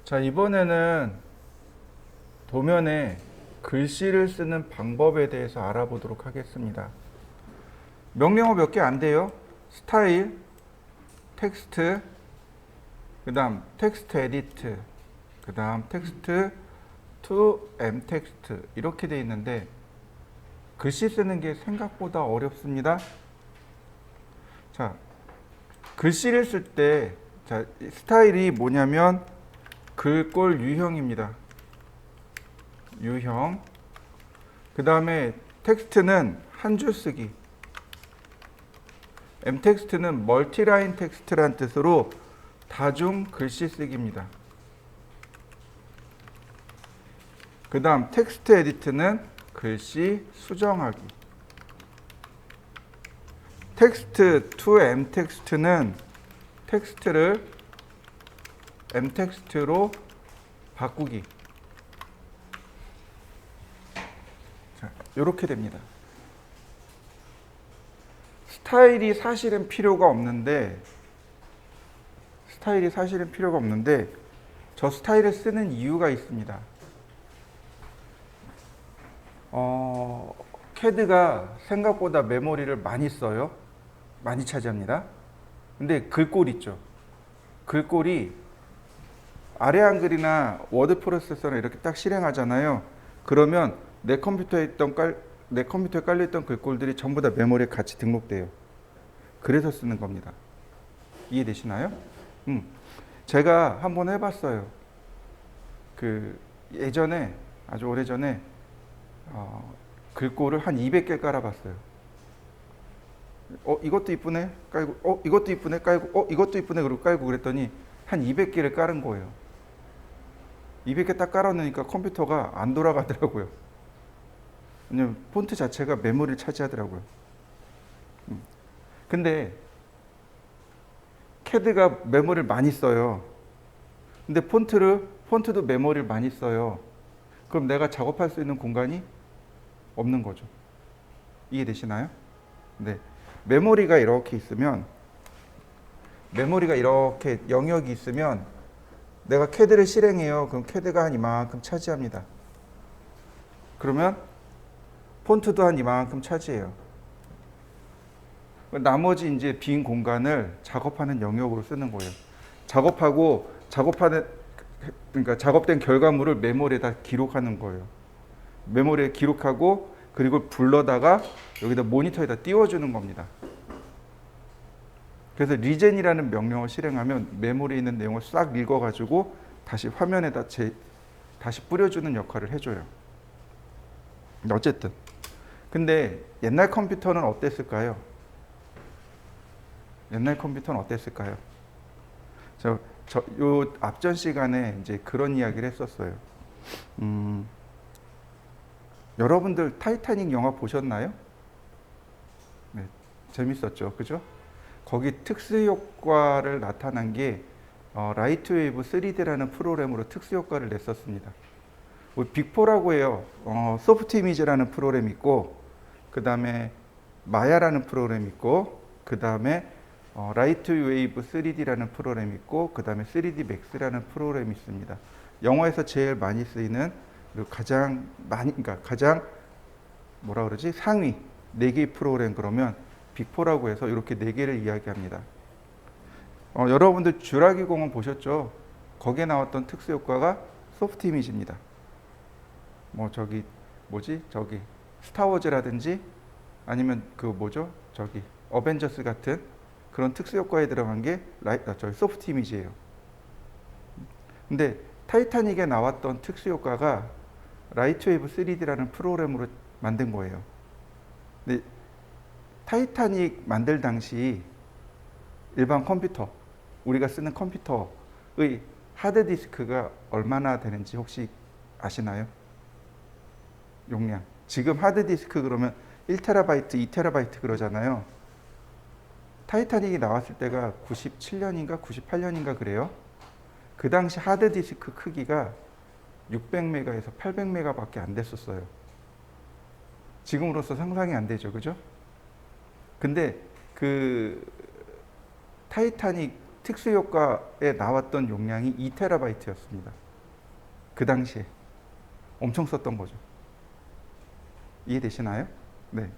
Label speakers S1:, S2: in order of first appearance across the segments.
S1: 자, 이번에는 도면에 글씨를 쓰는 방법에 대해서 알아보도록 하겠습니다. 명령어 몇 개 안 돼요. 스타일, 텍스트, 그 다음 텍스트 에디트, 그 다음 텍스트 to m텍스트 이렇게 돼 있는데 글씨 쓰는 게 생각보다 어렵습니다. 자, 글씨를 쓸 때 스타일이 뭐냐면 글꼴 유형입니다. 유형. 그 다음에 텍스트는 한 줄 쓰기. m텍스트는 멀티라인 텍스트란 뜻으로 다중 글씨 쓰기입니다. 그 다음 텍스트 에디트는 글씨 수정하기. 텍스트 to m텍스트는 텍스트를 m텍스트로 바꾸기. 자, 이렇게 됩니다. 스타일이 사실은 필요가 없는데 저 스타일을 쓰는 이유가 있습니다. 캐드가 생각보다 메모리를 많이 써요. 많이 차지합니다. 근데 글꼴 있죠. 글꼴이 아래 한글이나 워드 프로세서를 이렇게 딱 실행하잖아요. 그러면 내 컴퓨터에 깔려있던 글꼴들이 전부 다 메모리에 같이 등록돼요. 그래서 쓰는 겁니다. 이해되시나요? 제가 한번 해봤어요. 예전에, 아주 오래전에 글꼴을 한 200개 깔아봤어요. 이것도 이쁘네 깔고, 이것도 이쁘네 깔고, 이것도 이쁘네 그리고 깔고 그랬더니 한 200개를 깔은 거예요. 200개 딱 깔아놓으니까 컴퓨터가 안 돌아가더라고요. 왜냐면 폰트 자체가 메모리를 차지하더라고요. 근데 캐드가 메모리를 많이 써요. 근데 폰트도 메모리를 많이 써요. 그럼 내가 작업할 수 있는 공간이 없는 거죠. 이해되시나요? 네. 메모리가 이렇게 영역이 있으면 내가 캐드를 실행해요. 그럼 캐드가 한 이만큼 차지합니다. 그러면 폰트도 한 이만큼 차지해요. 나머지 이제 빈 공간을 작업하는 영역으로 쓰는 거예요. 그러니까 작업된 결과물을 메모리에다 기록하는 거예요. 메모리에 기록하고 그리고 불러다가 여기다 모니터에다 띄워주는 겁니다. 그래서 리젠이라는 명령을 실행하면 메모리에 있는 내용을 싹 읽어가지고 다시 화면에다 다시 뿌려주는 역할을 해줘요. 어쨌든 근데 옛날 컴퓨터는 어땠을까요? 요 앞전 시간에 이제 그런 이야기를 했었어요. 여러분들 타이타닉 영화 보셨나요? 네, 재밌었죠, 그죠? 거기 특수 효과를 나타난 게 라이트웨이브 3D라는 프로그램으로 특수 효과를 냈었습니다. 빅4라고 해요. 소프트 이미지라는 프로그램이 있고, 그 다음에 마야라는 프로그램이 있고, 그 다음에 라이트웨이브 3D라는 프로그램이 있고, 그 다음에 3D 맥스라는 프로그램이 있습니다. 영화에서 제일 많이 쓰이는 가장 상위 4개의 프로그램 그러면 빅4라고 해서 이렇게 4개를 이야기합니다. 여러분들 쥬라기 공원 보셨죠? 거기에 나왔던 특수 효과가 소프트 이미지입니다. 저기 스타워즈라든지 아니면 어벤져스 같은 그런 특수 효과에 들어간 게 소프트 이미지예요. 근데 타이타닉에 나왔던 특수 효과가 라이트웨이브 3D라는 프로그램으로 만든 거예요. 근데 타이타닉 만들 당시 일반 컴퓨터, 우리가 쓰는 컴퓨터의 하드디스크가 얼마나 되는지 혹시 아시나요? 용량. 지금 하드디스크 그러면 1TB, 2TB 그러잖아요. 타이타닉이 나왔을 때가 97년인가 98년인가 그래요. 그 당시 하드디스크 크기가 600메가에서 800메가밖에 안 됐었어요. 지금으로서 상상이 안 되죠, 그죠? 근데 타이타닉 특수효과에 나왔던 용량이 2TB였습니다. 그 당시에 엄청 썼던 거죠. 이해되시나요? 네.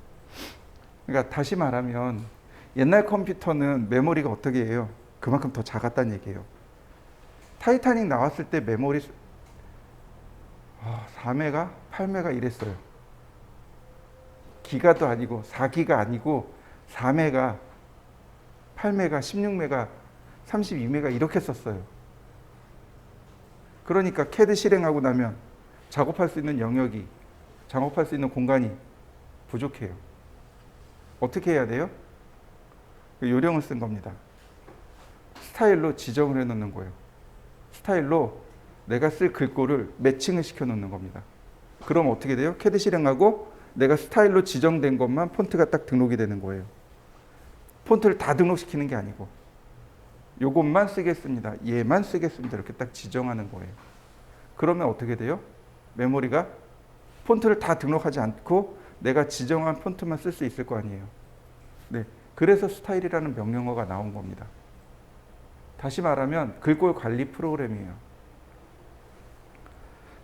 S1: 그러니까 다시 말하면 옛날 컴퓨터는 메모리가 어떻게 해요? 그만큼 더 작았다는 얘기예요. 타이타닉 나왔을 때 메모리 4메가, 8메가 이랬어요. 기가도 아니고 4기가 아니고 4메가, 8메가, 16메가, 32메가 이렇게 썼어요. 그러니까 CAD 실행하고 나면 작업할 수 있는 영역이, 작업할 수 있는 공간이 부족해요. 어떻게 해야 돼요? 요령을 쓴 겁니다. 스타일로 지정을 해놓는 거예요. 스타일로 내가 쓸 글꼴을 매칭을 시켜놓는 겁니다. 그럼 어떻게 돼요? CAD 실행하고 내가 스타일로 지정된 것만 폰트가 딱 등록이 되는 거예요. 폰트를 다 등록시키는 게 아니고 요것만 쓰겠습니다. 얘만 쓰겠습니다. 이렇게 딱 지정하는 거예요. 그러면 어떻게 돼요? 메모리가 폰트를 다 등록하지 않고 내가 지정한 폰트만 쓸 수 있을 거 아니에요. 네, 그래서 스타일이라는 명령어가 나온 겁니다. 다시 말하면 글꼴 관리 프로그램이에요.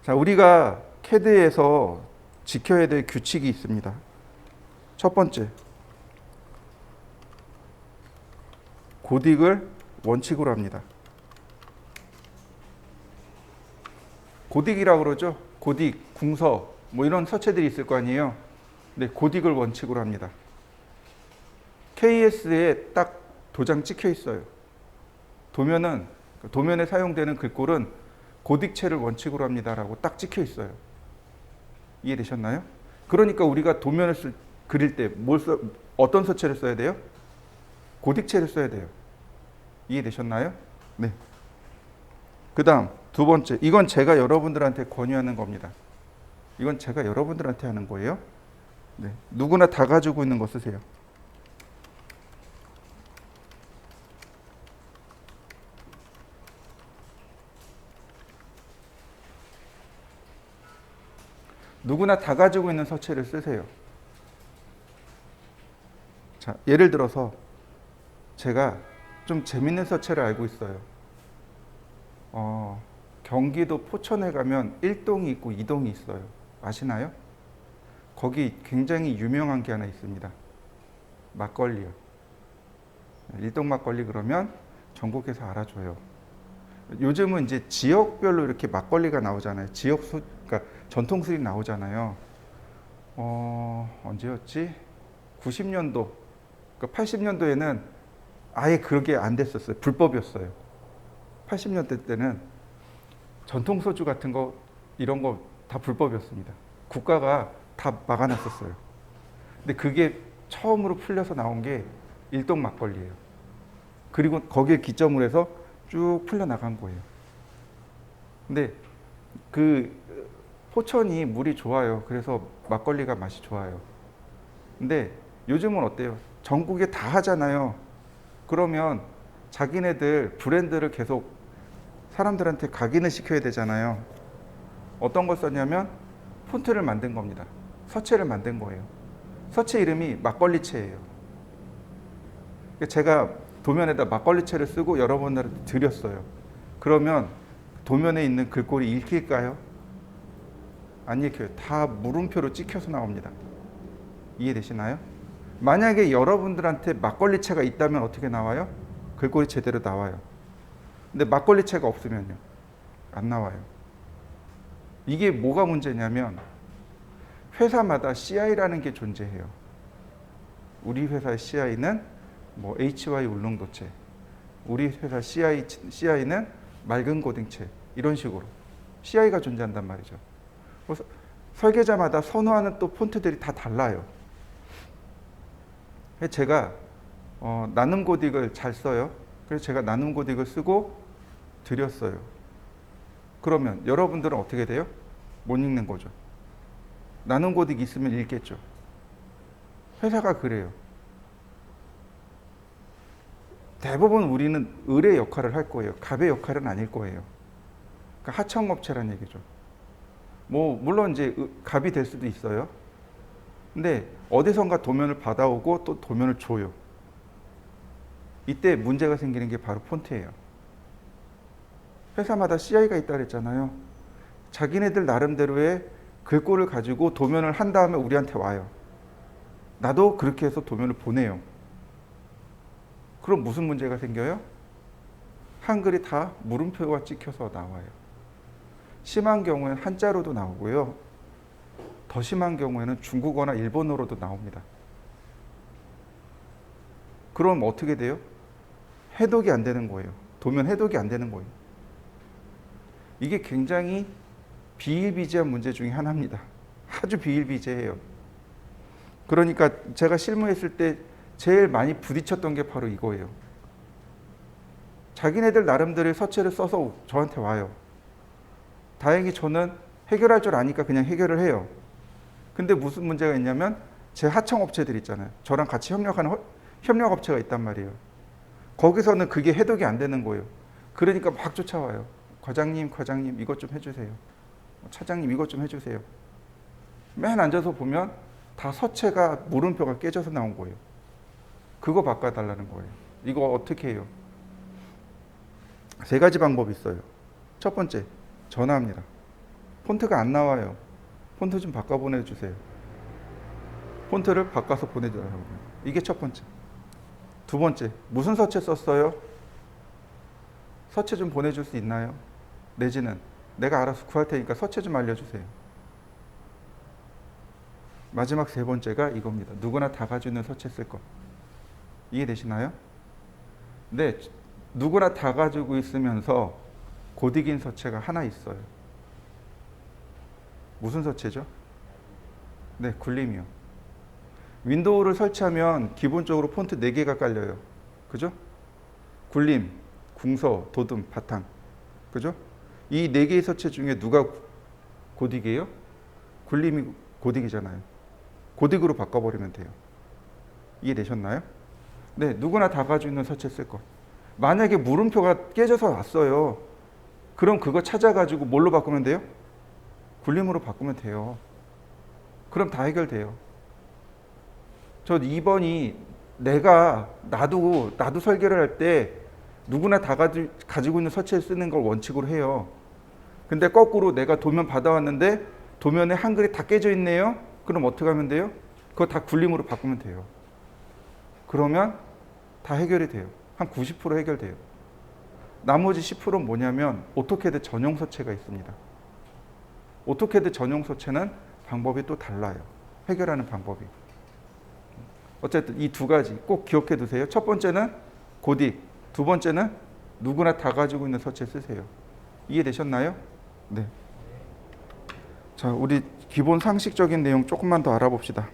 S1: 자, 우리가 CAD에서 지켜야 될 규칙이 있습니다. 첫 번째, 고딕을 원칙으로 합니다. 고딕이라고 그러죠. 고딕, 궁서, 뭐 이런 서체들이 있을 거 아니에요. 네, 고딕을 원칙으로 합니다. KS에 딱 도장 찍혀 있어요. 도면에 사용되는 글꼴은 고딕체를 원칙으로 합니다라고 딱 찍혀 있어요. 이해되셨나요? 그러니까 우리가 도면을 그릴 때 어떤 서체를 써야 돼요? 고딕체를 써야 돼요. 이해되셨나요? 네. 그 다음 두 번째, 이건 제가 여러분들한테 권유하는 겁니다. 이건 제가 여러분들한테 하는 거예요. 네. 누구나 다 가지고 있는 거 쓰세요. 누구나 다 가지고 있는 서체를 쓰세요. 자, 예를 들어서 제가 좀 재밌는 서체를 알고 있어요. 경기도 포천에 가면 1동이 있고 2동이 있어요. 아시나요? 거기 굉장히 유명한 게 하나 있습니다. 막걸리요. 1동 막걸리 그러면 전국에서 알아줘요. 요즘은 이제 지역별로 이렇게 막걸리가 나오잖아요. 그러니까 전통술이 나오잖아요. 언제였지? 90년도, 그러니까 80년도에는 아예 그게 안 됐었어요. 불법이었어요. 80년대 때는 전통 소주 같은 거 이런 거 다 불법이었습니다. 국가가 다 막아놨었어요. 근데 그게 처음으로 풀려서 나온 게 일동 막걸리예요. 그리고 거기에 기점으로 해서 쭉 풀려나간 거예요. 근데 그 포천이 물이 좋아요. 그래서 막걸리가 맛이 좋아요. 근데 요즘은 어때요? 전국에 다 하잖아요. 그러면 자기네들 브랜드를 계속 사람들한테 각인을 시켜야 되잖아요. 어떤 걸 썼냐면 폰트를 만든 겁니다. 서체를 만든 거예요. 서체 이름이 막걸리체예요. 제가 도면에다 막걸리체를 쓰고 여러분들한테 드렸어요. 그러면 도면에 있는 글꼴이 읽힐까요? 안 읽혀요. 다 물음표로 찍혀서 나옵니다. 이해되시나요? 만약에 여러분들한테 막걸리체가 있다면 어떻게 나와요? 글꼴이 제대로 나와요. 근데 막걸리체가 없으면요, 안 나와요. 이게 뭐가 문제냐면 회사마다 CI라는 게 존재해요. 우리 회사의 CI는 뭐 HY 울릉도체, 우리 회사 CI는 맑은 고딩체, 이런 식으로 CI가 존재한단 말이죠. 그래서 설계자마다 선호하는 또 폰트들이 다 달라요. 제가 나눔 고딕을 잘 써요. 그래서 제가 나눔 고딕을 쓰고 드렸어요. 그러면 여러분들은 어떻게 돼요? 못 읽는 거죠. 나눔 고딕 있으면 읽겠죠. 회사가 그래요. 대부분 우리는 을의 역할을 할 거예요. 갑의 역할은 아닐 거예요. 그러니까 하청업체란 얘기죠. 뭐 물론 이제 갑이 될 수도 있어요. 근데 어디선가 도면을 받아오고 또 도면을 줘요. 이때 문제가 생기는 게 바로 폰트예요. 회사마다 CI가 있다 그랬잖아요. 자기네들 나름대로의 글꼴을 가지고 도면을 한 다음에 우리한테 와요. 나도 그렇게 해서 도면을 보내요. 그럼 무슨 문제가 생겨요? 한글이 다 물음표가 찍혀서 나와요. 심한 경우에는 한자로도 나오고요. 더 심한 경우에는 중국어나 일본어로도 나옵니다. 그럼 어떻게 돼요? 해독이 안 되는 거예요. 도면 해독이 안 되는 거예요. 이게 굉장히 비일비재한 문제 중에 하나입니다. 아주 비일비재해요. 그러니까 제가 실무했을 때 제일 많이 부딪혔던 게 바로 이거예요. 자기네들 나름대로의 서체를 써서 저한테 와요. 다행히 저는 해결할 줄 아니까 그냥 해결을 해요. 근데 무슨 문제가 있냐면 제 하청업체들 있잖아요. 저랑 같이 협력하는 협력업체가 있단 말이에요. 거기서는 그게 해독이 안 되는 거예요. 그러니까 막 쫓아와요. 과장님 이것 좀 해주세요. 차장님 이것 좀 해주세요. 맨 앉아서 보면 다 서체가 물음표가 깨져서 나온 거예요. 그거 바꿔달라는 거예요. 이거 어떻게 해요? 세 가지 방법이 있어요. 첫 번째, 전화합니다. 폰트가 안 나와요. 폰트 좀 바꿔 보내주세요. 폰트를 바꿔서 보내주라고. 이게 첫 번째. 두 번째, 무슨 서체 썼어요? 서체 좀 보내줄 수 있나요? 내지는 내가 알아서 구할 테니까 서체 좀 알려주세요. 마지막 세 번째가 이겁니다. 누구나 다 가지고 있는 서체 쓸 것. 이해되시나요? 네, 누구나 다 가지고 있으면서 고딕인 서체가 하나 있어요. 무슨 서체죠? 네, 굴림이요. 윈도우를 설치하면 기본적으로 폰트 4개가 깔려요. 그죠? 굴림, 궁서, 도둠, 바탕. 그죠? 이 4개의 서체 중에 누가 고딕이에요? 굴림이 고딕이잖아요. 고딕으로 바꿔버리면 돼요. 이해되셨나요? 네, 누구나 다 가지고 있는 서체 쓸 것. 만약에 물음표가 깨져서 왔어요. 그럼 그거 찾아가지고 뭘로 바꾸면 돼요? 굴림으로 바꾸면 돼요. 그럼 다 해결돼요. 저 2번이 나도 설계를 할 때 누구나 다 가지고 있는 서체를 쓰는 걸 원칙으로 해요. 근데 거꾸로 내가 도면 받아왔는데 도면에 한글이 다 깨져 있네요. 그럼 어떻게 하면 돼요? 그거 다 굴림으로 바꾸면 돼요. 그러면 다 해결이 돼요. 한 90% 해결돼요. 나머지 10%는 뭐냐면 오토캐드 전용 서체가 있습니다. 오토캐드 전용 서체는 방법이 또 달라요. 해결하는 방법이. 어쨌든 이 두 가지 꼭 기억해 두세요. 첫 번째는 고딕, 두 번째는 누구나 다 가지고 있는 서체 쓰세요. 이해되셨나요? 네. 자, 우리 기본 상식적인 내용 조금만 더 알아봅시다.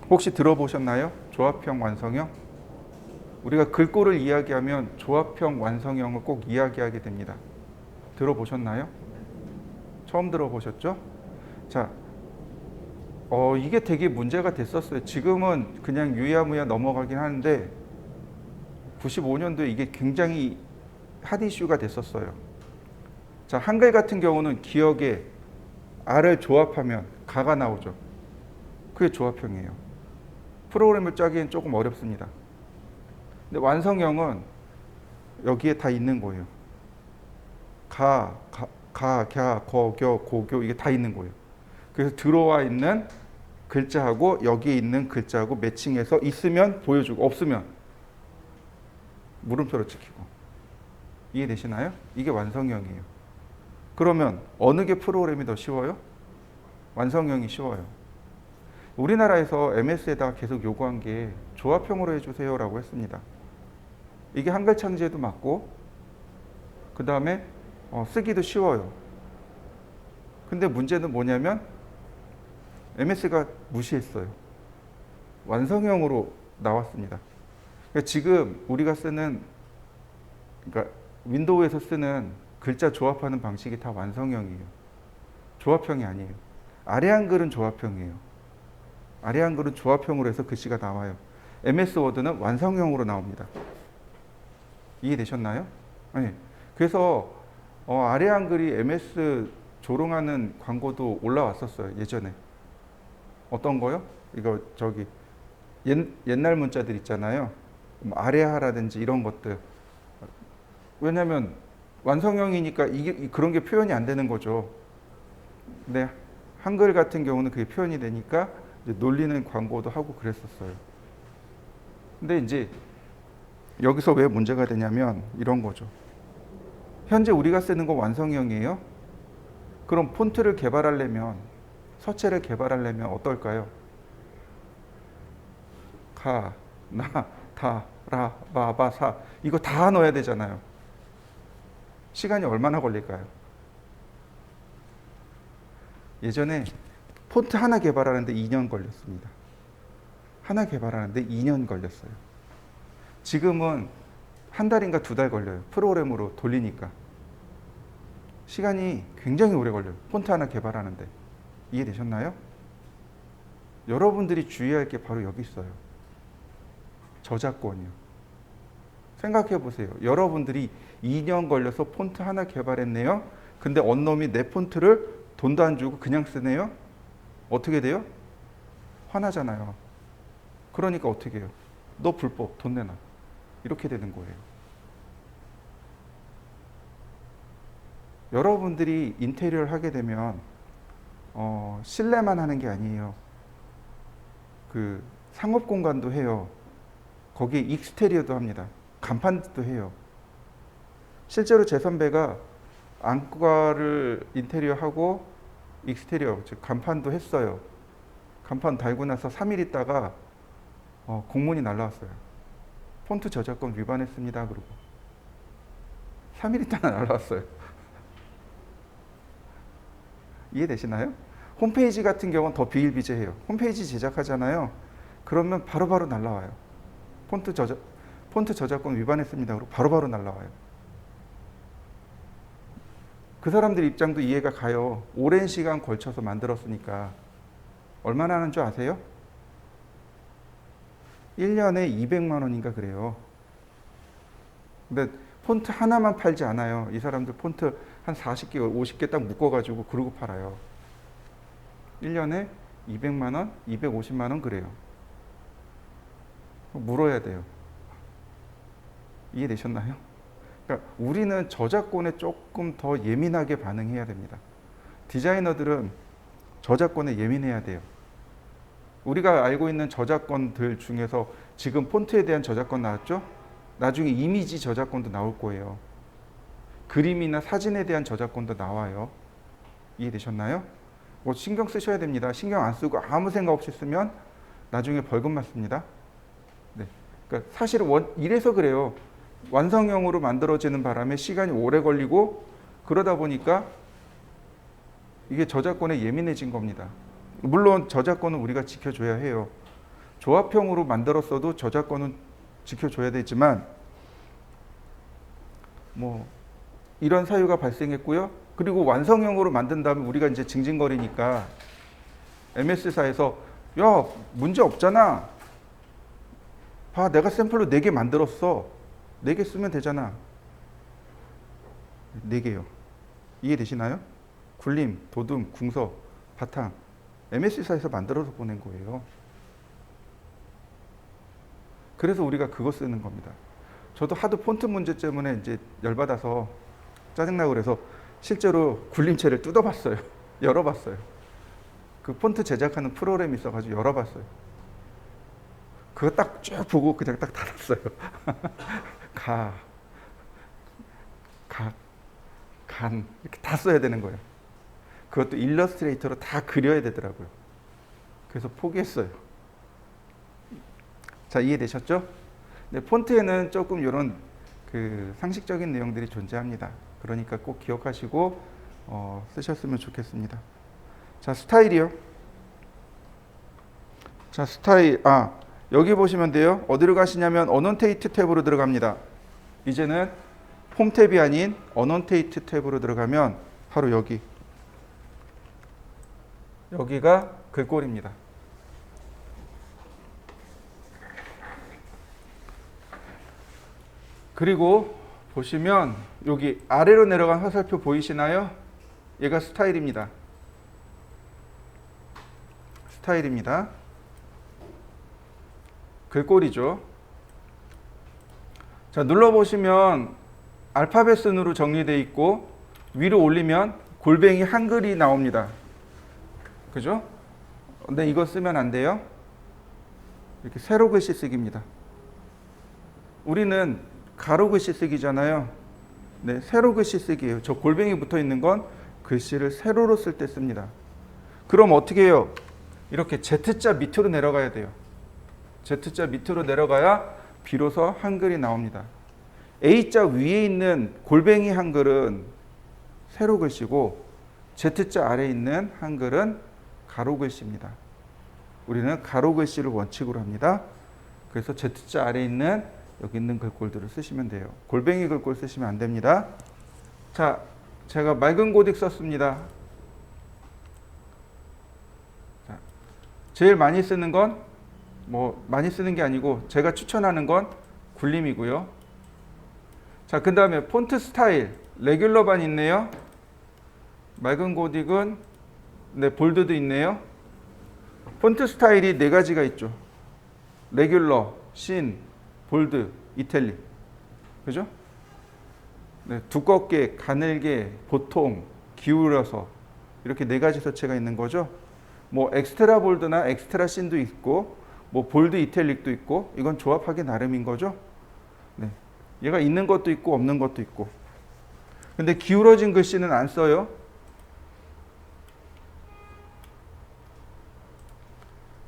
S1: 혹시 들어보셨나요? 조합형 완성형? 우리가 글꼴을 이야기하면 조합형 완성형을 꼭 이야기하게 됩니다. 들어보셨나요? 처음 들어보셨죠? 자, 이게 되게 문제가 됐었어요. 지금은 그냥 유야무야 넘어가긴 하는데 95년도에 이게 굉장히 핫 이슈가 됐었어요. 자, 한글 같은 경우는 기억에 아를 조합하면 가가 나오죠. 그게 조합형이에요. 프로그램을 짜기엔 조금 어렵습니다. 근데 완성형은 여기에 다 있는 거예요. 가, 갸, 거, 겨, 고교 이게 다 있는 거예요. 그래서 들어와 있는 글자하고 여기에 있는 글자하고 매칭해서 있으면 보여주고 없으면 물음표로 찍히고. 이해되시나요? 이게 완성형이에요. 그러면 어느 게 프로그램이 더 쉬워요? 완성형이 쉬워요. 우리나라에서 MS에다가 계속 요구한 게 조합형으로 해주세요 라고 했습니다. 이게 한글 창제에도 맞고 그 다음에 쓰기도 쉬워요. 근데 문제는 뭐냐면 MS가 무시했어요. 완성형으로 나왔습니다. 그러니까 지금 우리가 쓰는, 그러니까 윈도우에서 쓰는 글자 조합하는 방식이 다 완성형이에요. 조합형이 아니에요. 아래 한글은 조합형이에요. 아래 한글은 조합형으로 해서 글씨가 나와요. MS 워드는 완성형으로 나옵니다. 이해되셨나요? 네. 그래서 아래 한글이 MS 조롱하는 광고도 올라왔었어요. 예전에. 어떤 거요? 이거 저기 옛날 문자들 있잖아요. 뭐 아레하라든지 이런 것들. 왜냐면 완성형이니까 이게 그런 게 표현이 안 되는 거죠. 근데 한글 같은 경우는 그게 표현이 되니까 이제 놀리는 광고도 하고 그랬었어요. 근데 이제 여기서 왜 문제가 되냐면 이런 거죠. 현재 우리가 쓰는 건 완성형이에요. 그럼 폰트를 개발하려면, 서체를 개발하려면 어떨까요? 가, 나, 다, 라, 바, 바, 사 이거 다 넣어야 되잖아요. 시간이 얼마나 걸릴까요? 예전에 폰트 하나 개발하는데 2년 걸렸습니다. 하나 개발하는데 2년 걸렸어요. 지금은 한 달인가 2달 걸려요. 프로그램으로 돌리니까. 시간이 굉장히 오래 걸려요. 폰트 하나 개발하는데. 이해되셨나요? 여러분들이 주의할 게 바로 여기 있어요. 저작권이요. 생각해 보세요. 여러분들이 2년 걸려서 폰트 하나 개발했네요. 근데 언놈이 내 폰트를 돈도 안 주고 그냥 쓰네요. 어떻게 돼요? 화나잖아요. 그러니까 어떻게 해요? 너 불법, 돈 내놔. 이렇게 되는 거예요. 여러분들이 인테리어를 하게 되면 실내만 하는 게 아니에요. 그 상업 공간도 해요. 거기에 익스테리어도 합니다. 간판도 해요. 실제로 제 선배가 안과를 인테리어 하고 익스테리어, 즉 간판도 했어요. 간판 달고 나서 3일 있다가 공문이 날라왔어요. 폰트 저작권 위반했습니다. 그러고 3일 있다가 날라왔어요. 이해되시나요? 홈페이지 같은 경우는 더 비일비재해요. 홈페이지 제작하잖아요. 그러면 바로바로 날라와요. 폰트 저작권 위반했습니다. 그리고 바로바로 날라와요. 그 사람들 입장도 이해가 가요. 오랜 시간 걸쳐서 만들었으니까. 얼마나 하는 줄 아세요? 1년에 200만 원인가 그래요. 근데 폰트 하나만 팔지 않아요. 이 사람들 폰트 한 40개, 50개 딱 묶어가지고 그러고 팔아요. 1년에 200만 원, 250만 원 그래요. 물어야 돼요. 이해되셨나요? 그러니까 우리는 저작권에 조금 더 예민하게 반응해야 됩니다. 디자이너들은 저작권에 예민해야 돼요. 우리가 알고 있는 저작권들 중에서 지금 폰트에 대한 저작권 나왔죠? 나중에 이미지 저작권도 나올 거예요. 그림이나 사진에 대한 저작권도 나와요. 이해되셨나요? 뭐 신경 쓰셔야 됩니다. 신경 안 쓰고 아무 생각 없이 쓰면 나중에 벌금 맞습니다. 네. 그러니까 사실은 이래서 그래요. 완성형으로 만들어지는 바람에 시간이 오래 걸리고 그러다 보니까 이게 저작권에 예민해진 겁니다. 물론 저작권은 우리가 지켜줘야 해요. 조합형으로 만들었어도 저작권은 지켜줘야 되지만 뭐 이런 사유가 발생했고요. 그리고 완성형으로 만든 다음에 우리가 이제 징징거리니까 MS사에서 야 문제 없잖아. 봐 내가 샘플로 4개 만들었어. 4개 쓰면 되잖아. 4개요. 이해되시나요? 굴림, 도둠, 궁서, 바탕 MS사에서 만들어서 보낸 거예요. 그래서 우리가 그거 쓰는 겁니다. 저도 하도 폰트 문제 때문에 이제 열받아서 짜증나고 그래서 실제로 굴림체를 뜯어봤어요. 열어봤어요. 그 폰트 제작하는 프로그램이 있어가지고 열어봤어요. 그거 딱 쭉 보고 그냥 딱 닫았어요. 간 이렇게 다 써야 되는 거예요. 그것도 일러스트레이터로 다 그려야 되더라고요. 그래서 포기했어요. 자, 이해되셨죠? 네, 폰트에는 조금 이런 그 상식적인 내용들이 존재합니다. 그러니까 꼭 기억하시고 쓰셨으면 좋겠습니다. 자, 스타일이요. 자, 스타일. 여기 보시면 돼요. 어디로 가시냐면 어넌테이트 탭으로 들어갑니다. 이제는 홈 탭이 아닌 어넌테이트 탭으로 들어가면 바로 여기가 글꼴입니다. 그리고 보시면 여기 아래로 내려간 화살표 보이시나요? 얘가 스타일입니다. 스타일입니다. 글꼴이죠. 자, 눌러보시면 알파벳 순으로 정리되어 있고 위로 올리면 골뱅이 한글이 나옵니다. 그죠? 근데 이거 쓰면 안 돼요. 이렇게 세로 글씨 쓰기입니다. 우리는 가로 글씨 쓰기잖아요. 네, 세로 글씨 쓰기예요. 저 골뱅이 붙어 있는 건 글씨를 세로로 쓸 때 씁니다. 그럼 어떻게 해요? 이렇게 Z자 밑으로 내려가야 돼요. Z자 밑으로 내려가야 비로소 한글이 나옵니다. A자 위에 있는 골뱅이 한글은 세로 글씨고 Z자 아래에 있는 한글은 가로 글씨입니다. 우리는 가로 글씨를 원칙으로 합니다. 그래서 Z자 아래에 있는 여기 있는 글꼴들을 쓰시면 돼요. 골뱅이 글꼴 쓰시면 안 됩니다. 자, 제가 맑은 고딕 썼습니다. 자, 제일 많이 쓰는 건 많이 쓰는 게 아니고 제가 추천하는 건 굴림이고요. 자, 그 다음에 폰트 스타일 레귤러반 있네요. 맑은 고딕은 네, 볼드도 있네요. 폰트 스타일이 네 가지가 있죠. 레귤러, 신, 볼드, 이탈릭. 그죠? 네, 두껍게, 가늘게, 보통, 기울여서 이렇게 네 가지 서체가 있는 거죠. 엑스트라 볼드나 엑스트라 신도 있고 볼드 이탈릭도 있고 이건 조합하기 나름인 거죠. 네. 얘가 있는 것도 있고 없는 것도 있고. 근데 기울어진 글씨는 안 써요.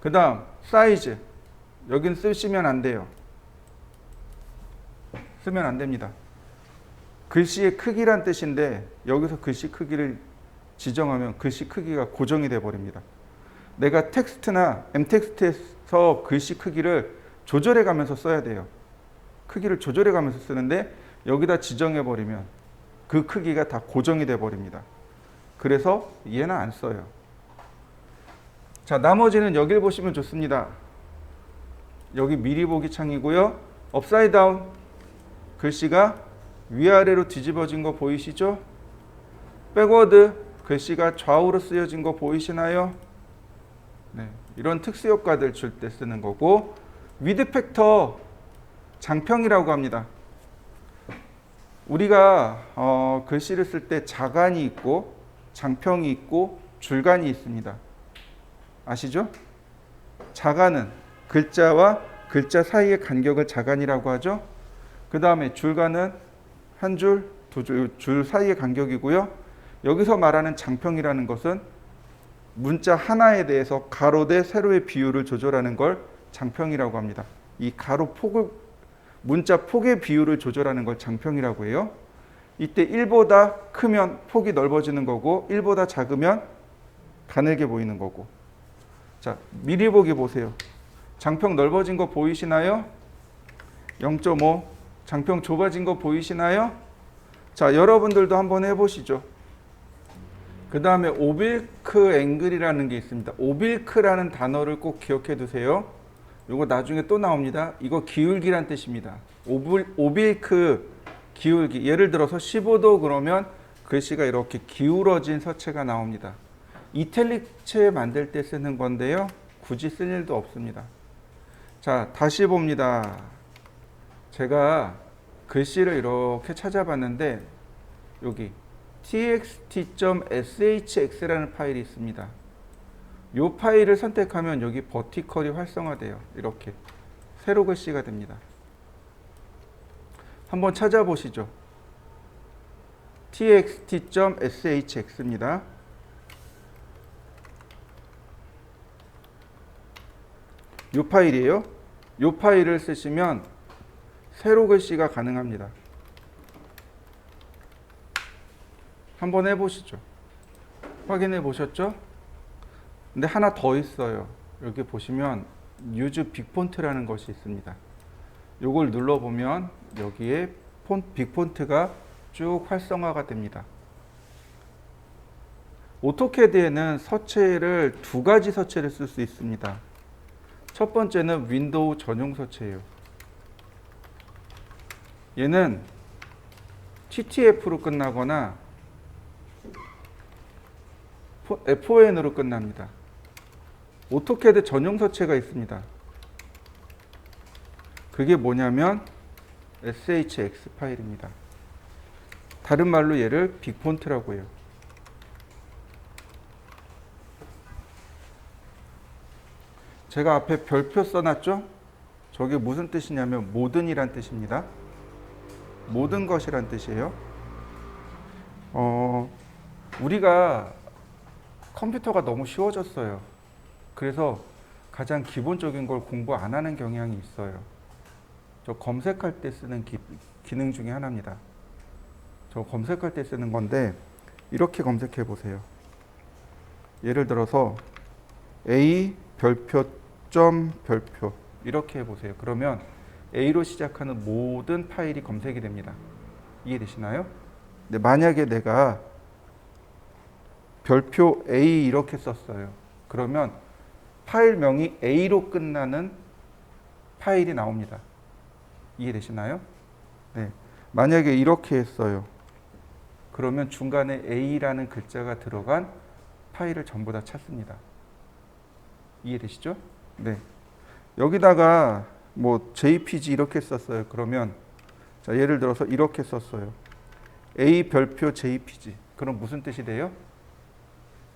S1: 그 다음 사이즈. 여긴 쓰시면 안 돼요. 쓰면 안 됩니다. 글씨의 크기란 뜻인데 여기서 글씨 크기를 지정하면 글씨 크기가 고정이 돼 버립니다. 내가 텍스트나 m텍스트에서 글씨 크기를 조절해 가면서 써야 돼요. 크기를 조절해 가면서 쓰는데 여기다 지정해 버리면 그 크기가 다 고정이 돼 버립니다. 그래서 얘는 안 써요. 자, 나머지는 여길 보시면 좋습니다. 여기 미리 보기 창이고요. 업사이드 다운 글씨가 위아래로 뒤집어진 거 보이시죠? 백워드 글씨가 좌우로 쓰여진 거 보이시나요? 네, 이런 특수 효과들 줄 때 쓰는 거고, 위드 팩터 장평이라고 합니다. 우리가 글씨를 쓸 때 자간이 있고 장평이 있고 줄간이 있습니다. 아시죠? 자간은 글자와 글자 사이의 간격을 자간이라고 하죠. 그 다음에 줄간은 한 줄, 두 줄 사이의 간격이고요. 여기서 말하는 장평이라는 것은 문자 하나에 대해서 가로 대 세로의 비율을 조절하는 걸 장평이라고 합니다. 이 가로 폭을, 문자 폭의 비율을 조절하는 걸 장평이라고 해요. 이때 1보다 크면 폭이 넓어지는 거고 1보다 작으면 가늘게 보이는 거고. 자, 미리 보기 보세요. 장평 넓어진 거 보이시나요? 0.5. 장평 좁아진 거 보이시나요? 자, 여러분들도 한번 해보시죠. 그 다음에 오빌크 앵글이라는 게 있습니다. 오빌크라는 단어를 꼭 기억해 두세요. 이거 나중에 또 나옵니다. 이거 기울기란 뜻입니다. 오빌크, 기울기. 예를 들어서 15도 그러면 글씨가 이렇게 기울어진 서체가 나옵니다. 이탈릭체 만들 때 쓰는 건데요. 굳이 쓸 일도 없습니다. 자, 다시 봅니다. 제가 글씨를 이렇게 찾아봤는데 여기 txt.shx라는 파일이 있습니다. 이 파일을 선택하면 여기 버티컬이 활성화돼요. 이렇게 세로 글씨가 됩니다. 한번 찾아보시죠. txt.shx입니다. 이 파일이에요. 이 파일을 쓰시면 세로 글씨가 가능합니다. 한번 해보시죠. 확인해 보셨죠? 근데 하나 더 있어요. 여기 보시면 Use 빅폰트라는 것이 있습니다. 이걸 눌러보면 여기에 빅폰트가 쭉 활성화가 됩니다. 오토캐드에는 서체를 두 가지 서체를 쓸 수 있습니다. 첫 번째는 윈도우 전용 서체예요. 얘는 TTF로 끝나거나 FON으로 끝납니다. 오토캐드 전용 서체가 있습니다. 그게 뭐냐면 SHX 파일입니다. 다른 말로 얘를 빅폰트라고 해요. 제가 앞에 별표 써놨죠? 저게 무슨 뜻이냐면 모든이란 뜻입니다. 모든 것이란 뜻이에요. 우리가 컴퓨터가 너무 쉬워졌어요. 그래서 가장 기본적인 걸 공부 안 하는 경향이 있어요. 저 검색할 때 쓰는 기능 중에 하나입니다. 저 검색할 때 쓰는 건데 이렇게 검색해 보세요. 예를 들어서 A 별표 점 별표 이렇게 해보세요. 그러면 A로 시작하는 모든 파일이 검색이 됩니다. 이해되시나요? 근데 만약에 내가 별표 A 이렇게 썼어요. 그러면 파일명이 A로 끝나는 파일이 나옵니다. 이해되시나요? 네. 만약에 이렇게 했어요. 그러면 중간에 A라는 글자가 들어간 파일을 전부 다 찾습니다. 이해되시죠? 네. 여기다가 뭐 JPG 이렇게 썼어요. 그러면 자, 예를 들어서 이렇게 썼어요. A 별표 JPG. 그럼 무슨 뜻이 돼요?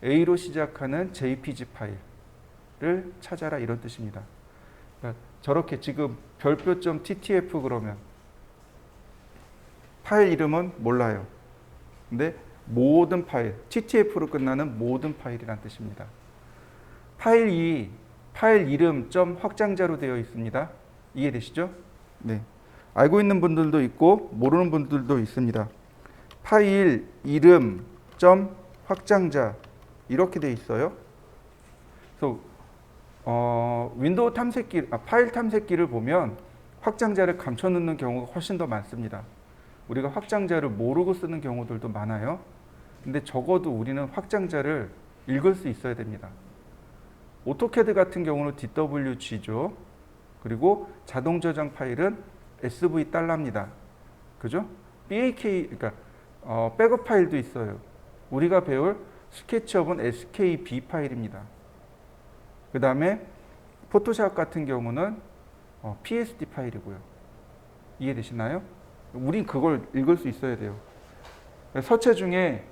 S1: A로 시작하는 JPG 파일을 찾아라 이런 뜻입니다. 그러니까 저렇게 지금 별표점 TTF 그러면 파일 이름은 몰라요. 근데 모든 파일, TTF로 끝나는 모든 파일이란 뜻입니다. 파일 2, 파일 이름 점 확장자로 되어 있습니다. 이해되시죠? 네. 알고 있는 분들도 있고 모르는 분들도 있습니다. 파일 이름 점 확장자 이렇게 되어 있어요. 그래서 윈도우 탐색기, 파일 탐색기를 보면 확장자를 감춰놓는 경우가 훨씬 더 많습니다. 우리가 확장자를 모르고 쓰는 경우들도 많아요. 근데 적어도 우리는 확장자를 읽을 수 있어야 됩니다. 오토캐드 같은 경우는 DWG죠. 그리고 자동 저장 파일은 SV 달러입니다. 그죠? BAK, 그러니까 백업 파일도 있어요. 우리가 배울 스케치업은 SKB 파일입니다. 그 다음에 포토샵 같은 경우는 PSD 파일이고요. 이해되시나요? 우린 그걸 읽을 수 있어야 돼요. 서체 중에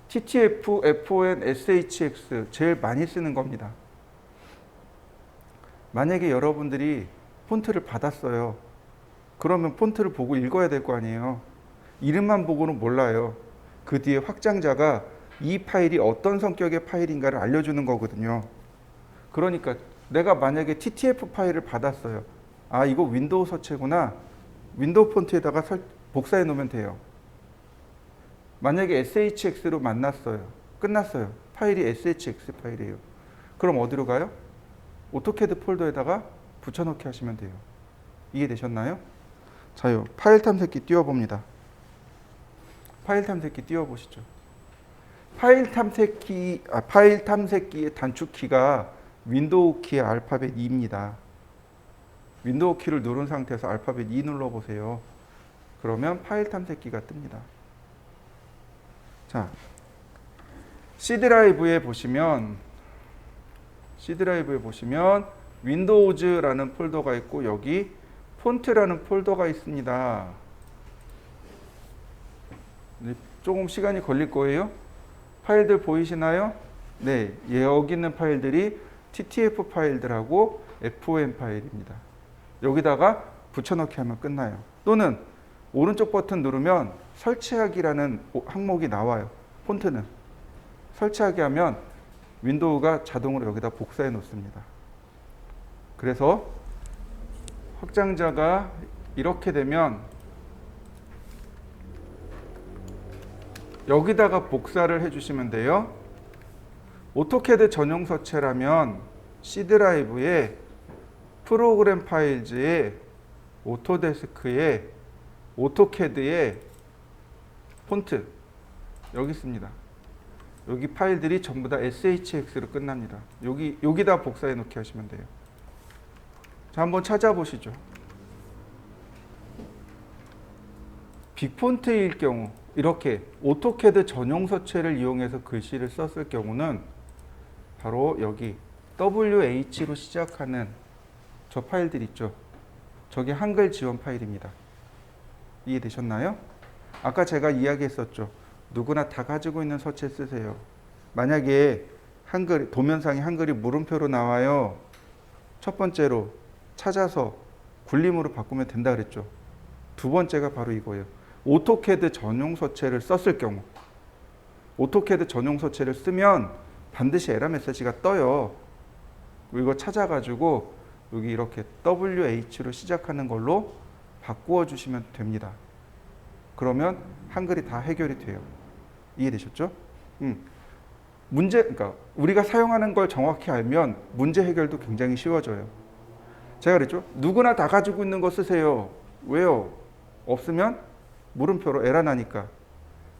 S1: TTF, FON, SHX 제일 많이 쓰는 겁니다. 만약에 여러분들이 폰트를 받았어요. 그러면 폰트를 보고 읽어야 될 거 아니에요. 이름만 보고는 몰라요. 그 뒤에 확장자가 이 파일이 어떤 성격의 파일인가를 알려주는 거거든요. 그러니까 내가 만약에 TTF 파일을 받았어요. 아, 이거 윈도우 서체구나. 윈도우 폰트에다가 복사해 놓으면 돼요. 만약에 SHX로 만났어요. 끝났어요. 파일이 SHX 파일이에요. 그럼 어디로 가요? 오토캐드 폴더에다가 붙여넣기 하시면 돼요. 이해되셨나요? 자요, 파일 탐색기 띄워봅니다. 파일 탐색기 띄워보시죠. 파일 탐색기의 단축키가 윈도우 키의 알파벳 2입니다. 윈도우 키를 누른 상태에서 알파벳 2 눌러보세요. 그러면 파일 탐색기가 뜹니다. 자, C 드라이브에 보시면 윈도우즈라는 폴더가 있고 여기 폰트라는 폴더가 있습니다. 조금 시간이 걸릴 거예요. 파일들 보이시나요? 네, 여기 있는 파일들이 TTF 파일들하고 FON 파일입니다. 여기다가 붙여넣기 하면 끝나요. 또는 오른쪽 버튼 누르면 설치하기라는 항목이 나와요. 폰트는. 설치하기 하면 윈도우가 자동으로 여기다 복사해 놓습니다. 그래서 확장자가 이렇게 되면 여기다가 복사를 해주시면 돼요. 오토캐드 전용 서체라면 C 드라이브에 프로그램 파일즈에 오토데스크에 오토캐드에 폰트 여기 있습니다. 여기 파일들이 전부 다 SHX로 끝납니다. 여기다 복사해 놓기 하시면 돼요. 자, 한번 찾아보시죠. 빅폰트일 경우 이렇게 오토캐드 전용 서체를 이용해서 글씨를 썼을 경우는 바로 여기 WH로 시작하는 저 파일들 있죠. 저게 한글 지원 파일입니다. 이해되셨나요? 아까 제가 이야기했었죠. 누구나 다 가지고 있는 서체 쓰세요. 만약에 한글, 도면상에 한글이 물음표로 나와요. 첫 번째로 찾아서 굴림으로 바꾸면 된다 그랬죠. 두 번째가 바로 이거예요. 오토캐드 전용 서체를 썼을 경우, 오토캐드 전용 서체를 쓰면 반드시 에러 메시지가 떠요. 이거 찾아가지고 여기 이렇게 WH로 시작하는 걸로 바꾸어 주시면 됩니다. 그러면 한글이 다 해결이 돼요. 이해되셨죠? 그러니까 우리가 사용하는 걸 정확히 알면 문제 해결도 굉장히 쉬워져요. 제가 그랬죠? 누구나 다 가지고 있는 거 쓰세요. 왜요? 없으면 물음표로 에러 나니까.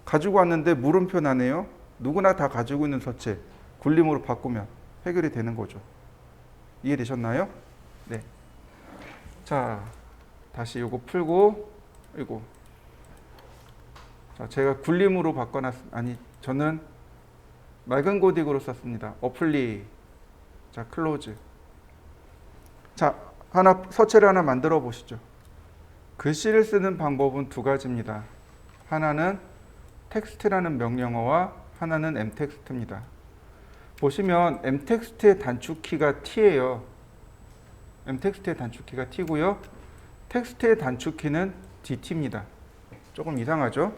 S1: 가지고 왔는데 물음표 나네요. 누구나 다 가지고 있는 서체 굴림으로 바꾸면 해결이 되는 거죠. 이해되셨나요? 네. 자, 다시 요거 풀고, 이거. 자, 제가 굴림으로 저는 맑은 고딕으로 썼습니다. 어플리. 자, 클로즈. 자, 서체를 하나 만들어 보시죠. 글씨를 쓰는 방법은 두 가지입니다. 하나는 텍스트라는 명령어와 하나는 m텍스트입니다. 보시면 m텍스트의 단축키가 t예요. m텍스트의 단축키가 t고요. 텍스트의 단축키는 dt입니다. 조금 이상하죠?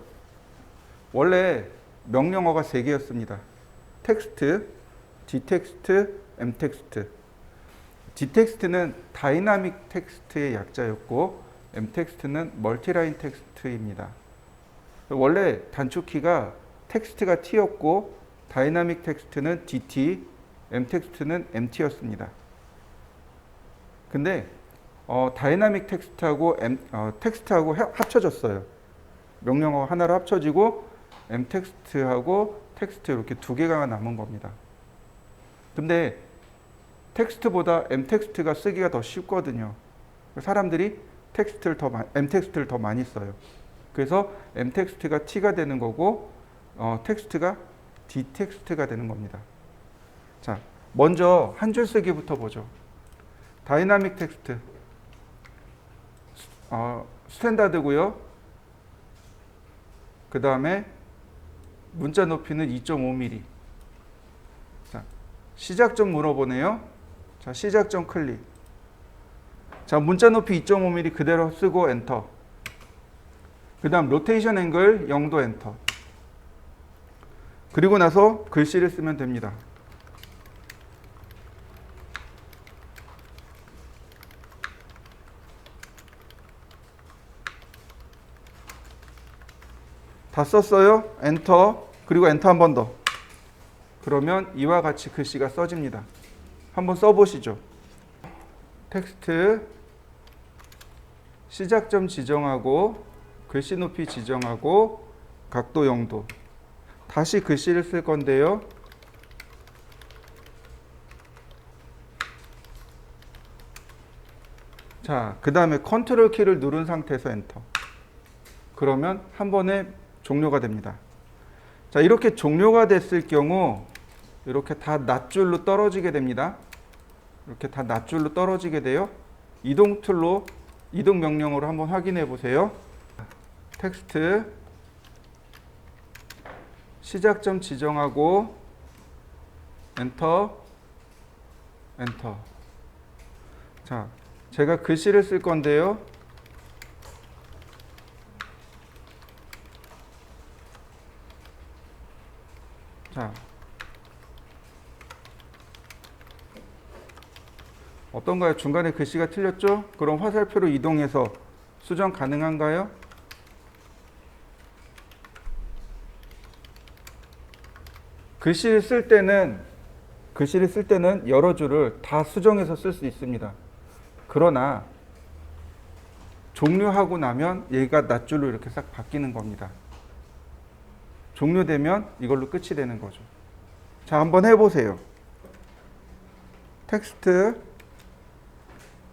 S1: 원래 명령어가 3개였습니다. 텍스트, d텍스트, m텍스트. d텍스트는 다이나믹 텍스트의 약자였고 m텍스트는 멀티라인 텍스트입니다. 원래 단축키가 텍스트가 t였고 다이나믹 텍스트는 dt, m텍스트는 mt였습니다. 근데 다이나믹 텍스트하고 텍스트하고 합쳐졌어요. 명령어 하나로 합쳐지고 m텍스트하고 텍스트 이렇게 두 개가 남은 겁니다. 근데 텍스트보다 m텍스트가 쓰기가 더 쉽거든요. 사람들이 m텍스트를 더 많이 써요. 그래서 m텍스트가 t가 되는 거고 텍스트가 d텍스트가 되는 겁니다. 자, 먼저 한 줄 쓰기부터 보죠. 다이나믹 텍스트 스탠다드고요. 그 다음에 문자 높이는 2.5mm. 자, 시작점 물어보네요. 자, 시작점 클릭. 자, 문자 높이 2.5mm 그대로 쓰고 엔터. 그 다음 로테이션 앵글 0도 엔터. 그리고 나서 글씨를 쓰면 됩니다. 다 썼어요? 엔터. 그리고 엔터 한 번 더. 그러면 이와 같이 글씨가 써집니다. 한번 써보시죠. 텍스트 시작점 지정하고 글씨 높이 지정하고 각도 0도. 다시 글씨를 쓸 건데요. 자, 그 다음에 컨트롤 키를 누른 상태에서 엔터. 그러면 한 번에 종료가 됩니다. 자, 이렇게 종료가 됐을 경우 이렇게 다 낱줄로 떨어지게 됩니다. 이렇게 다 낱줄로 떨어지게 돼요. 이동 툴로 이동 명령어로 한번 확인해 보세요. 텍스트 시작점 지정하고 엔터 엔터. 자, 제가 글씨를 쓸 건데요. 자, 어떤가요? 중간에 글씨가 틀렸죠? 그럼 화살표로 이동해서 수정 가능한가요? 글씨를 쓸 때는 여러 줄을 다 수정해서 쓸 수 있습니다. 그러나 종료하고 나면 얘가 낱줄로 이렇게 싹 바뀌는 겁니다. 종료되면 이걸로 끝이 되는 거죠. 자, 한번 해보세요. 텍스트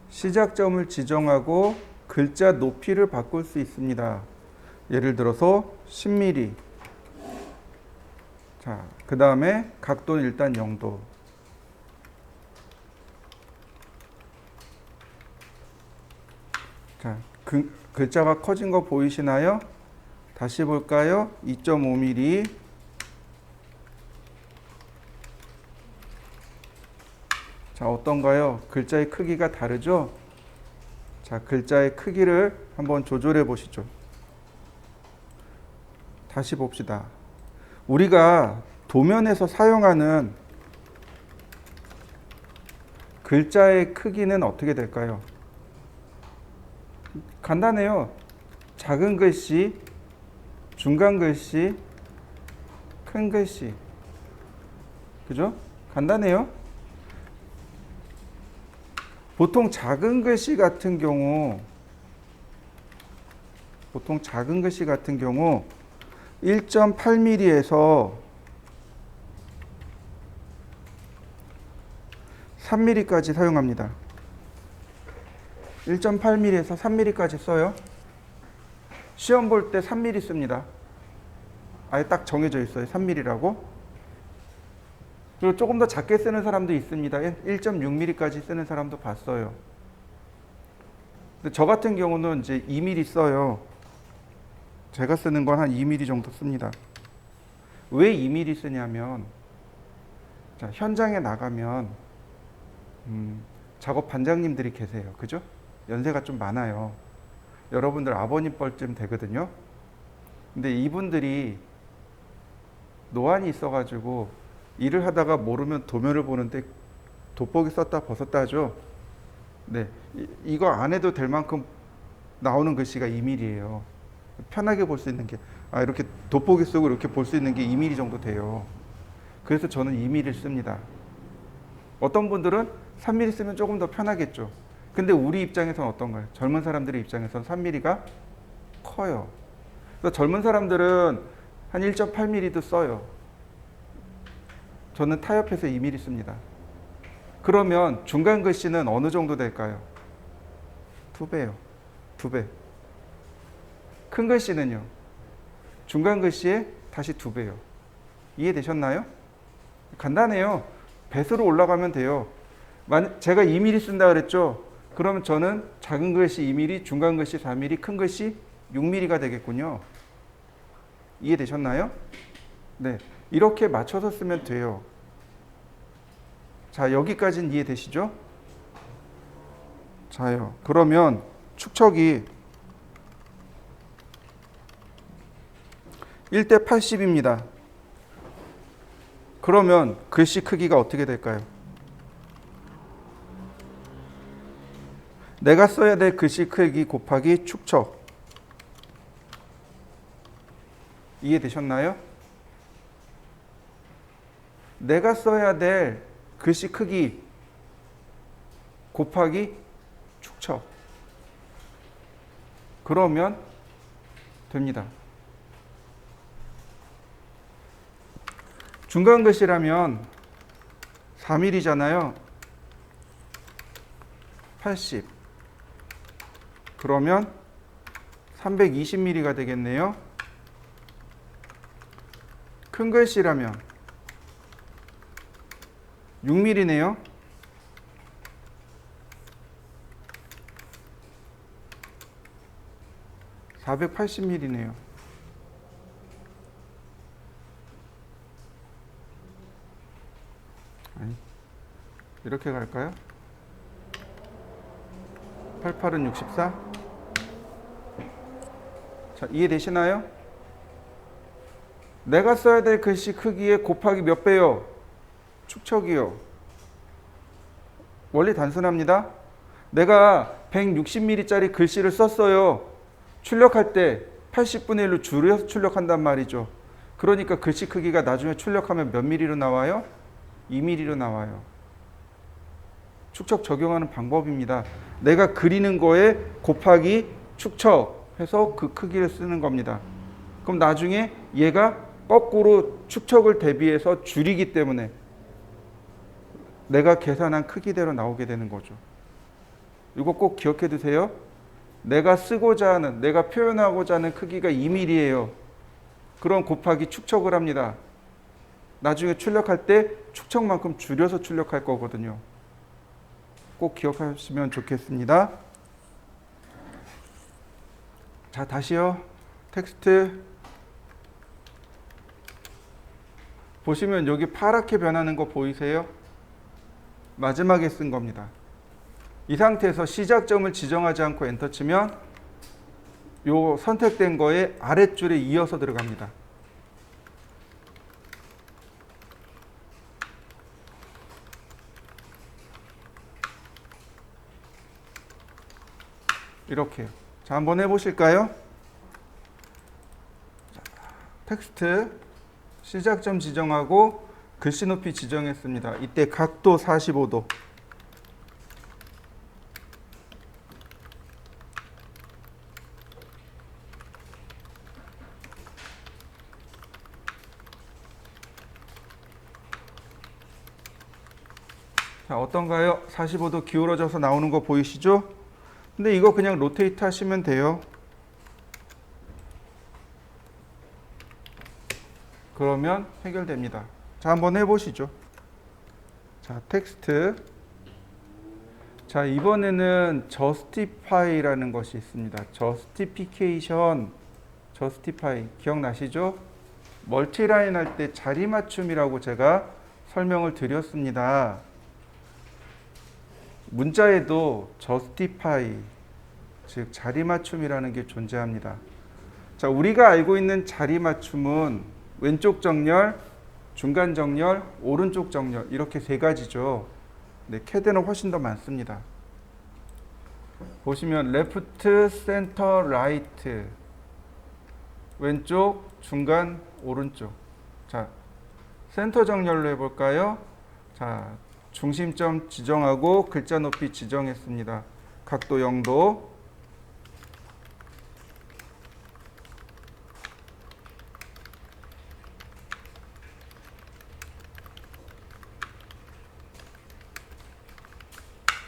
S1: 시작점을 지정하고 글자 높이를 바꿀 수 있습니다. 예를 들어서 10mm. 자, 그 다음에 각도는 일단 0도. 글자가 커진 거 보이시나요? 다시 볼까요? 2.5mm. 자, 어떤가요? 글자의 크기가 다르죠? 자, 글자의 크기를 한번 조절해 보시죠. 다시 봅시다. 우리가 도면에서 사용하는 글자의 크기는 어떻게 될까요? 간단해요. 작은 글씨, 중간 글씨, 큰 글씨. 그죠? 간단해요. 보통 작은 글씨 같은 경우 1.8mm에서 3mm까지 사용합니다. 1.8mm에서 3mm까지 써요. 시험 볼 때 3mm 씁니다. 아예 딱 정해져 있어요. 3mm라고. 그리고 조금 더 작게 쓰는 사람도 있습니다. 1.6mm까지 쓰는 사람도 봤어요. 근데 저 같은 경우는 이제 2mm 써요. 제가 쓰는 건 한 2mm 정도 씁니다. 왜 2mm 쓰냐면, 자, 현장에 나가면 작업 반장님들이 계세요. 그죠? 연세가 좀 많아요. 여러분들 아버님 뻘쯤 되거든요. 근데 이분들이 노안이 있어가지고 일을 하다가 모르면 도면을 보는데 돋보기 썼다 벗었다 하죠. 네, 이거 안 해도 될 만큼 나오는 글씨가 2mm예요. 편하게 볼 수 있는 게, 이렇게 돋보기 쓰고 이렇게 볼 수 있는 게 2mm 정도 돼요. 그래서 저는 2mm를 씁니다. 어떤 분들은 3mm 쓰면 조금 더 편하겠죠. 근데 우리 입장에서는 어떤가요? 젊은 사람들의 입장에서는 3mm가 커요. 그래서 젊은 사람들은 한 1.8mm도 써요. 저는 타협해서 2mm 씁니다. 그러면 중간 글씨는 어느 정도 될까요? 2배요. 2배. 큰 글씨는요? 중간 글씨에 다시 2배요. 이해되셨나요? 간단해요. 배수로 올라가면 돼요. 제가 2mm 쓴다 그랬죠? 그러면 저는 작은 글씨 2mm, 중간 글씨 4mm, 큰 글씨 6mm가 되겠군요. 이해되셨나요? 네. 이렇게 맞춰서 쓰면 돼요. 자, 여기까지는 이해되시죠? 자요. 그러면 축척이 1대 80입니다. 그러면 글씨 크기가 어떻게 될까요? 내가 써야 될 글씨 크기 곱하기 축척. 이해되셨나요? 내가 써야 될 글씨 크기 곱하기 축척. 그러면 됩니다. 중간 글씨라면 4mm잖아요. 80. 그러면 320mm가 되겠네요. 큰 글씨라면 6mm네요. 480mm네요. 아니, 이렇게 갈까요? 88은 64. 자, 이해되시나요? 내가 써야 될 글씨 크기에 곱하기 몇 배요? 축척이요. 원리 단순합니다. 내가 160mm짜리 글씨를 썼어요. 출력할 때 80분의 1로 줄여서 출력한단 말이죠. 그러니까 글씨 크기가 나중에 출력하면 몇 mm로 나와요? 2mm로 나와요. 축척 적용하는 방법입니다. 내가 그리는 거에 곱하기 축척해서 그 크기를 쓰는 겁니다. 그럼 나중에 얘가 거꾸로 축척을 대비해서 줄이기 때문에 내가 계산한 크기대로 나오게 되는 거죠. 이거 꼭 기억해 두세요. 내가 쓰고자 하는, 내가 표현하고자 하는 크기가 2mm예요. 그럼 곱하기 축척을 합니다. 나중에 출력할 때 축척만큼 줄여서 출력할 거거든요. 꼭 기억하시면 좋겠습니다. 자, 다시요. 텍스트 보시면 여기 파랗게 변하는 거 보이세요? 마지막에 쓴 겁니다. 이 상태에서 시작점을 지정하지 않고 엔터 치면 요 선택된 거에 아랫줄에 이어서 들어갑니다. 이렇게요. 자, 한번 해보실까요? 자, 텍스트 시작점 지정하고 글씨 높이 지정했습니다. 이때 각도 45도. 자, 어떤가요? 45도 기울어져서 나오는 거 보이시죠? 근데 이거 그냥 로테이트 하시면 돼요. 그러면 해결됩니다. 자, 한번 해보시죠. 자, 텍스트. 자, 이번에는 justify라는 것이 있습니다. justification, justify 기억나시죠? 멀티라인 할 때 자리 맞춤이라고 제가 설명을 드렸습니다. 문자에도 justify, 즉 자리 맞춤이라는 게 존재합니다. 자, 우리가 알고 있는 자리 맞춤은 왼쪽 정렬, 중간 정렬, 오른쪽 정렬 이렇게 세 가지죠. 네, 캐드는 훨씬 더 많습니다. 보시면 레프트, 센터, 라이트, 왼쪽, 중간, 오른쪽. 자, 센터 정렬로 해볼까요? 자, 중심점 지정하고 글자 높이 지정했습니다. 각도 0도.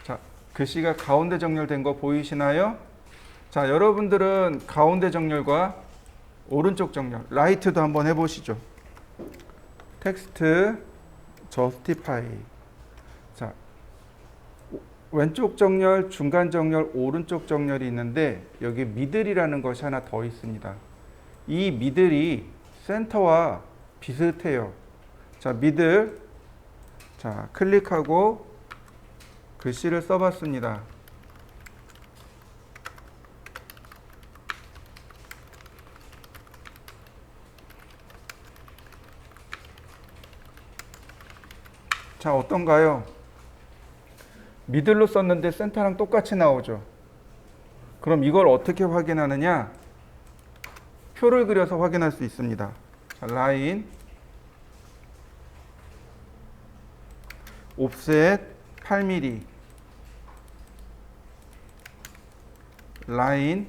S1: 자, 글씨가 가운데 정렬된 거 보이시나요? 자, 여러분들은 가운데 정렬과 오른쪽 정렬, 라이트도 한번 해보시죠. 텍스트, justify. 자, 왼쪽 정렬, 중간 정렬, 오른쪽 정렬이 있는데 여기 미들이라는 것이 하나 더 있습니다. 이 미들이 센터와 비슷해요. 자, 미들. 자, 클릭하고 글씨를 써봤습니다. 자, 어떤가요? 미들로 썼는데 센터랑 똑같이 나오죠. 그럼 이걸 어떻게 확인하느냐? 표를 그려서 확인할 수 있습니다. 자, 라인, 옵셋 8mm, 라인,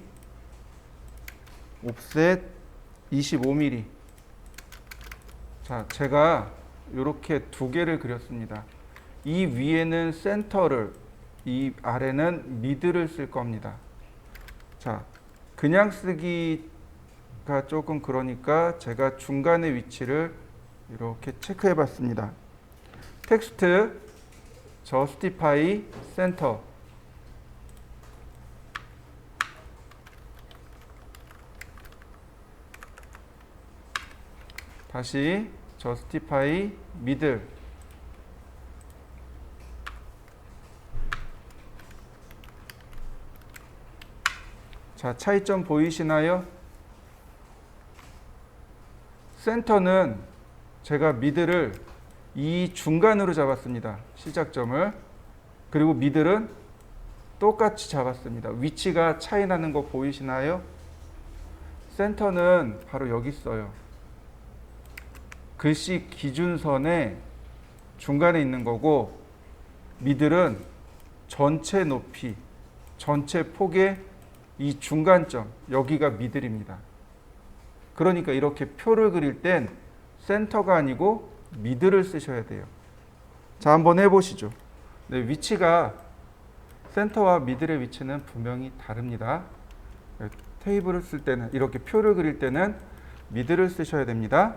S1: 옵셋 25mm. 자, 제가 이렇게 두 개를 그렸습니다. 이 위에는 센터를, 이 아래는 미드를 쓸 겁니다. 자, 그냥 쓰기가 조금 그러니까 제가 중간의 위치를 이렇게 체크해 봤습니다. 텍스트, justify, center. 다시 justify, middle. 자, 차이점 보이시나요? 센터는 제가 미들을 이 중간으로 잡았습니다. 시작점을. 그리고 미들은 똑같이 잡았습니다. 위치가 차이 나는 거 보이시나요? 센터는 바로 여기 있어요. 글씨 기준선에 중간에 있는 거고, 미들은 전체 높이, 전체 폭의 이 중간점, 여기가 미들입니다. 그러니까 이렇게 표를 그릴 땐 센터가 아니고 미들을 쓰셔야 돼요. 자, 한번 해보시죠. 네, 위치가 센터와 미들의 위치는 분명히 다릅니다. 테이블을 쓸 때는, 이렇게 표를 그릴 때는 미들을 쓰셔야 됩니다.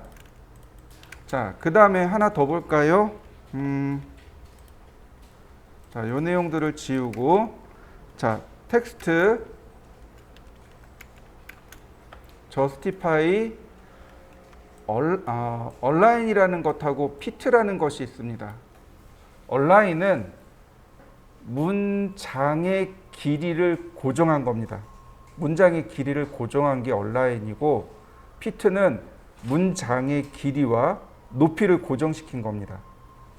S1: 자, 그 다음에 하나 더 볼까요? 자, 요 내용들을 지우고, 자, 텍스트, justify align 것하고 fit라는 것이 있습니다. align은 문장의 길이를 고정한 겁니다. 문장의 길이를 고정한 게 align이고 fit는 문장의 길이와 높이를 고정시킨 겁니다.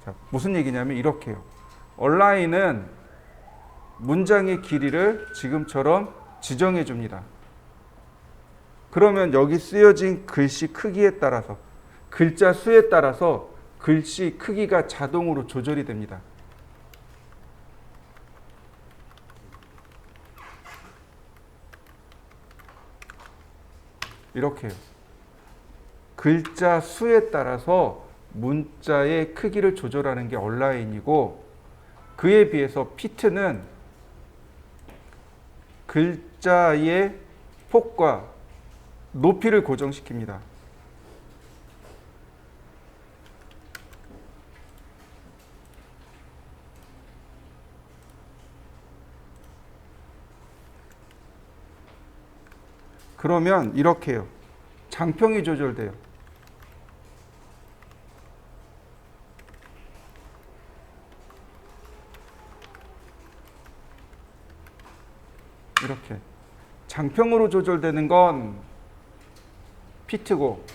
S1: 자, 무슨 얘기냐면 이렇게요. align은 문장의 길이를 지금처럼 지정해 줍니다. 그러면 여기 쓰여진 글씨 크기에 따라서 글자 수에 따라서 글씨 크기가 자동으로 조절이 됩니다. 이렇게요. 글자 수에 따라서 문자의 크기를 조절하는 게 얼라인이고 그에 비해서 fit는 글자의 폭과 높이를 고정시킵니다. 그러면 이렇게 해요. 장평이 조절돼요. 이렇게 장평으로 조절되는 건 피트고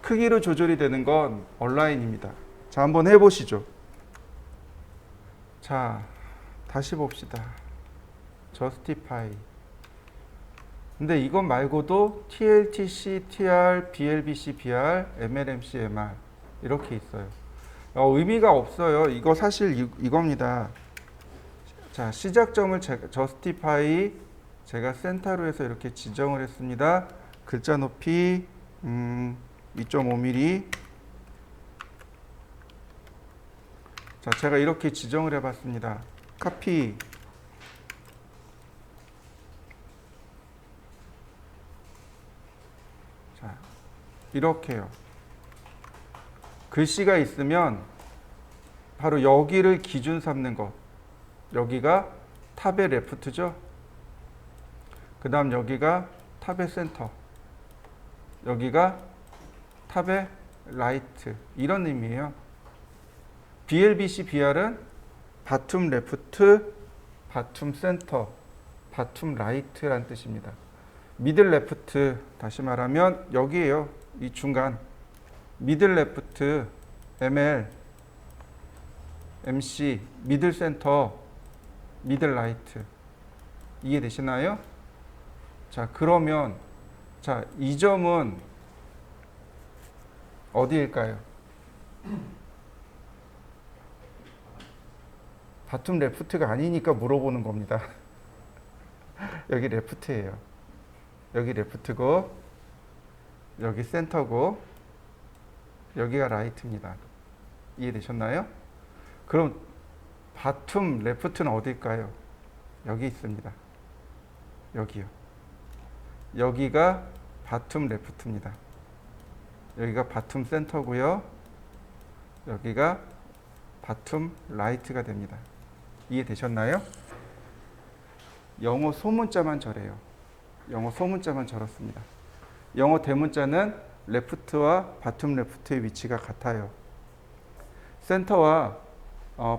S1: 크기로 조절이 되는 건 얼라인입니다. 자, 한번 해보시죠. 자, 다시 봅시다. justify. 근데 이것 말고도 TLTC, TR, BLBC, BR, MLMC, MR 이렇게 있어요. 의미가 없어요. 이거 사실 이겁니다. 자, 시작점을 justify 제가 센터로 해서 이렇게 지정을 했습니다. 글자 높이 2.5mm. 자, 제가 이렇게 지정을 해봤습니다. 카피. 자, 이렇게요. 글씨가 있으면 바로 여기를 기준 삼는 것. 여기가 탑의 레프트죠. 그 다음 여기가 탑의 센터. 여기가 탑의 라이트. 이런 의미예요. BLBC, BR은 바툼 레프트, 바툼 센터, 바툼 라이트라는 뜻입니다. 미들 레프트, 다시 말하면 여기에요. 이 중간. 미들 레프트, ML, MC, 미들 센터, 미들 라이트. 이해되시나요? 자, 그러면 자, 이 점은 어디일까요? 바툼 레프트가 아니니까 물어보는 겁니다. 여기 레프트예요. 여기 레프트고 여기 센터고 여기가 라이트입니다. 이해되셨나요? 그럼 바툼 레프트는 어딜까요? 여기 있습니다. 여기요. 여기가 바툼 레프트입니다. 여기가 바툼 센터고요. 여기가 바툼 라이트가 됩니다. 이해되셨나요? 영어 소문자만 저래요. 영어 소문자만 저렇습니다. 영어 대문자는 레프트와 바툼 레프트의 위치가 같아요. 센터와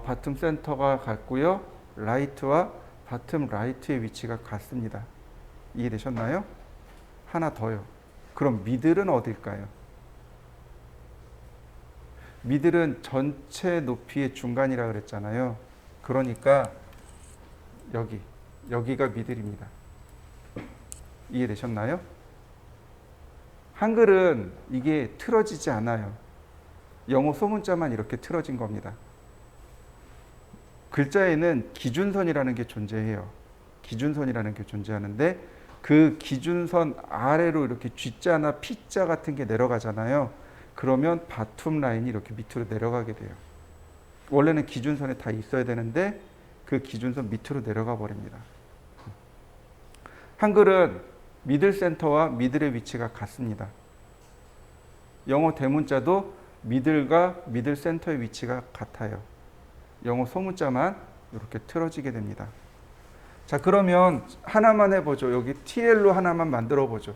S1: 바툼 센터가 같고요. 라이트와 바툼 라이트의 위치가 같습니다. 이해되셨나요? 하나 더요. 그럼 미들은 어딜까요? 미들은 전체 높이의 중간이라 그랬잖아요. 그러니까 여기가 미들입니다. 이해되셨나요? 한글은 이게 틀어지지 않아요. 영어 소문자만 이렇게 틀어진 겁니다. 글자에는 기준선이라는 게 존재해요. 기준선이라는 게 존재하는데 그 기준선 아래로 이렇게 G자나 P자 같은 게 내려가잖아요. 그러면 바툼 라인이 이렇게 밑으로 내려가게 돼요. 원래는 기준선에 다 있어야 되는데 그 기준선 밑으로 내려가 버립니다. 한글은 미들 센터와 미들의 위치가 같습니다. 영어 대문자도 미들과 미들 센터의 위치가 같아요. 영어 소문자만 이렇게 틀어지게 됩니다. 자, 그러면 하나만 해보죠. 여기 TL로 하나만 만들어 보죠.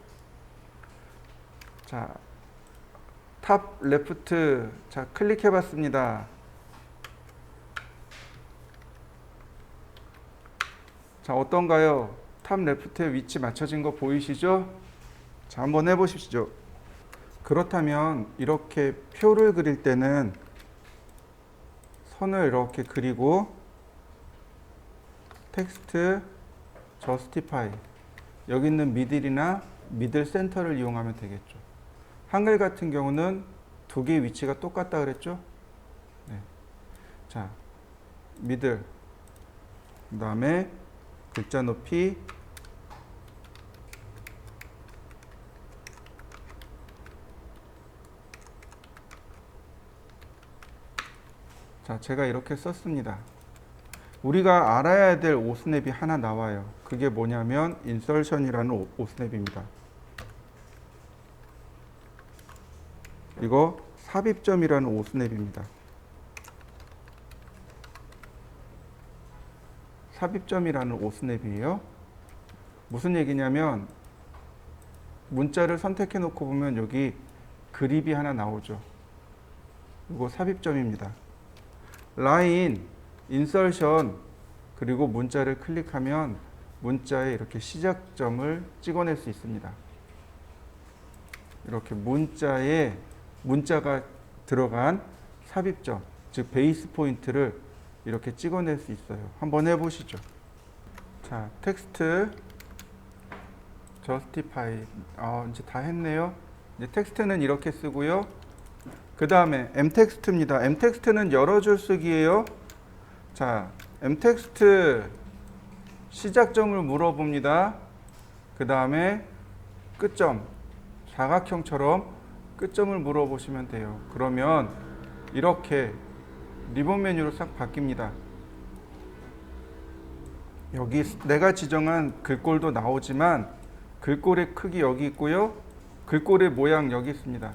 S1: 자, 탑 레프트. 자, 클릭해 봤습니다. 자, 어떤가요? 탑 레프트에 위치 맞춰진 거 보이시죠? 자, 한번 해보십시오. 그렇다면 이렇게 표를 그릴 때는 선을 이렇게 그리고 텍스트 justify 여기 있는 미들이나 미들 센터를 이용하면 되겠죠. 한글 같은 경우는 두 개의 위치가 똑같다 그랬죠? 네. 자, 미들 그 다음에 글자 높이 자, 제가 이렇게 썼습니다. 우리가 알아야 될 오스냅이 하나 나와요. 그게 뭐냐면 인설션이라는 오스냅입니다. 이거 삽입점이라는 오스냅입니다. 삽입점이라는 오스냅이에요. 무슨 얘기냐면 문자를 선택해 놓고 보면 여기 그립이 하나 나오죠. 이거 삽입점입니다. 라인, 인설션, 그리고 문자를 클릭하면 문자에 이렇게 시작점을 찍어낼 수 있습니다. 이렇게 문자가 들어간 삽입점, 즉 베이스 포인트를 이렇게 찍어낼 수 있어요. 한번 해보시죠. 자, 텍스트 justify. 이제 다 했네요. 이제 텍스트는 이렇게 쓰고요. 그 다음에 m텍스트입니다. m텍스트는 여러 줄 쓰기예요. 자, m텍스트 시작점을 물어봅니다. 그 다음에 끝점, 사각형처럼 끝점을 물어보시면 돼요. 그러면 이렇게 리본 메뉴로 싹 바뀝니다. 여기 내가 지정한 글꼴도 나오지만 글꼴의 크기 여기 있고요. 글꼴의 모양 여기 있습니다.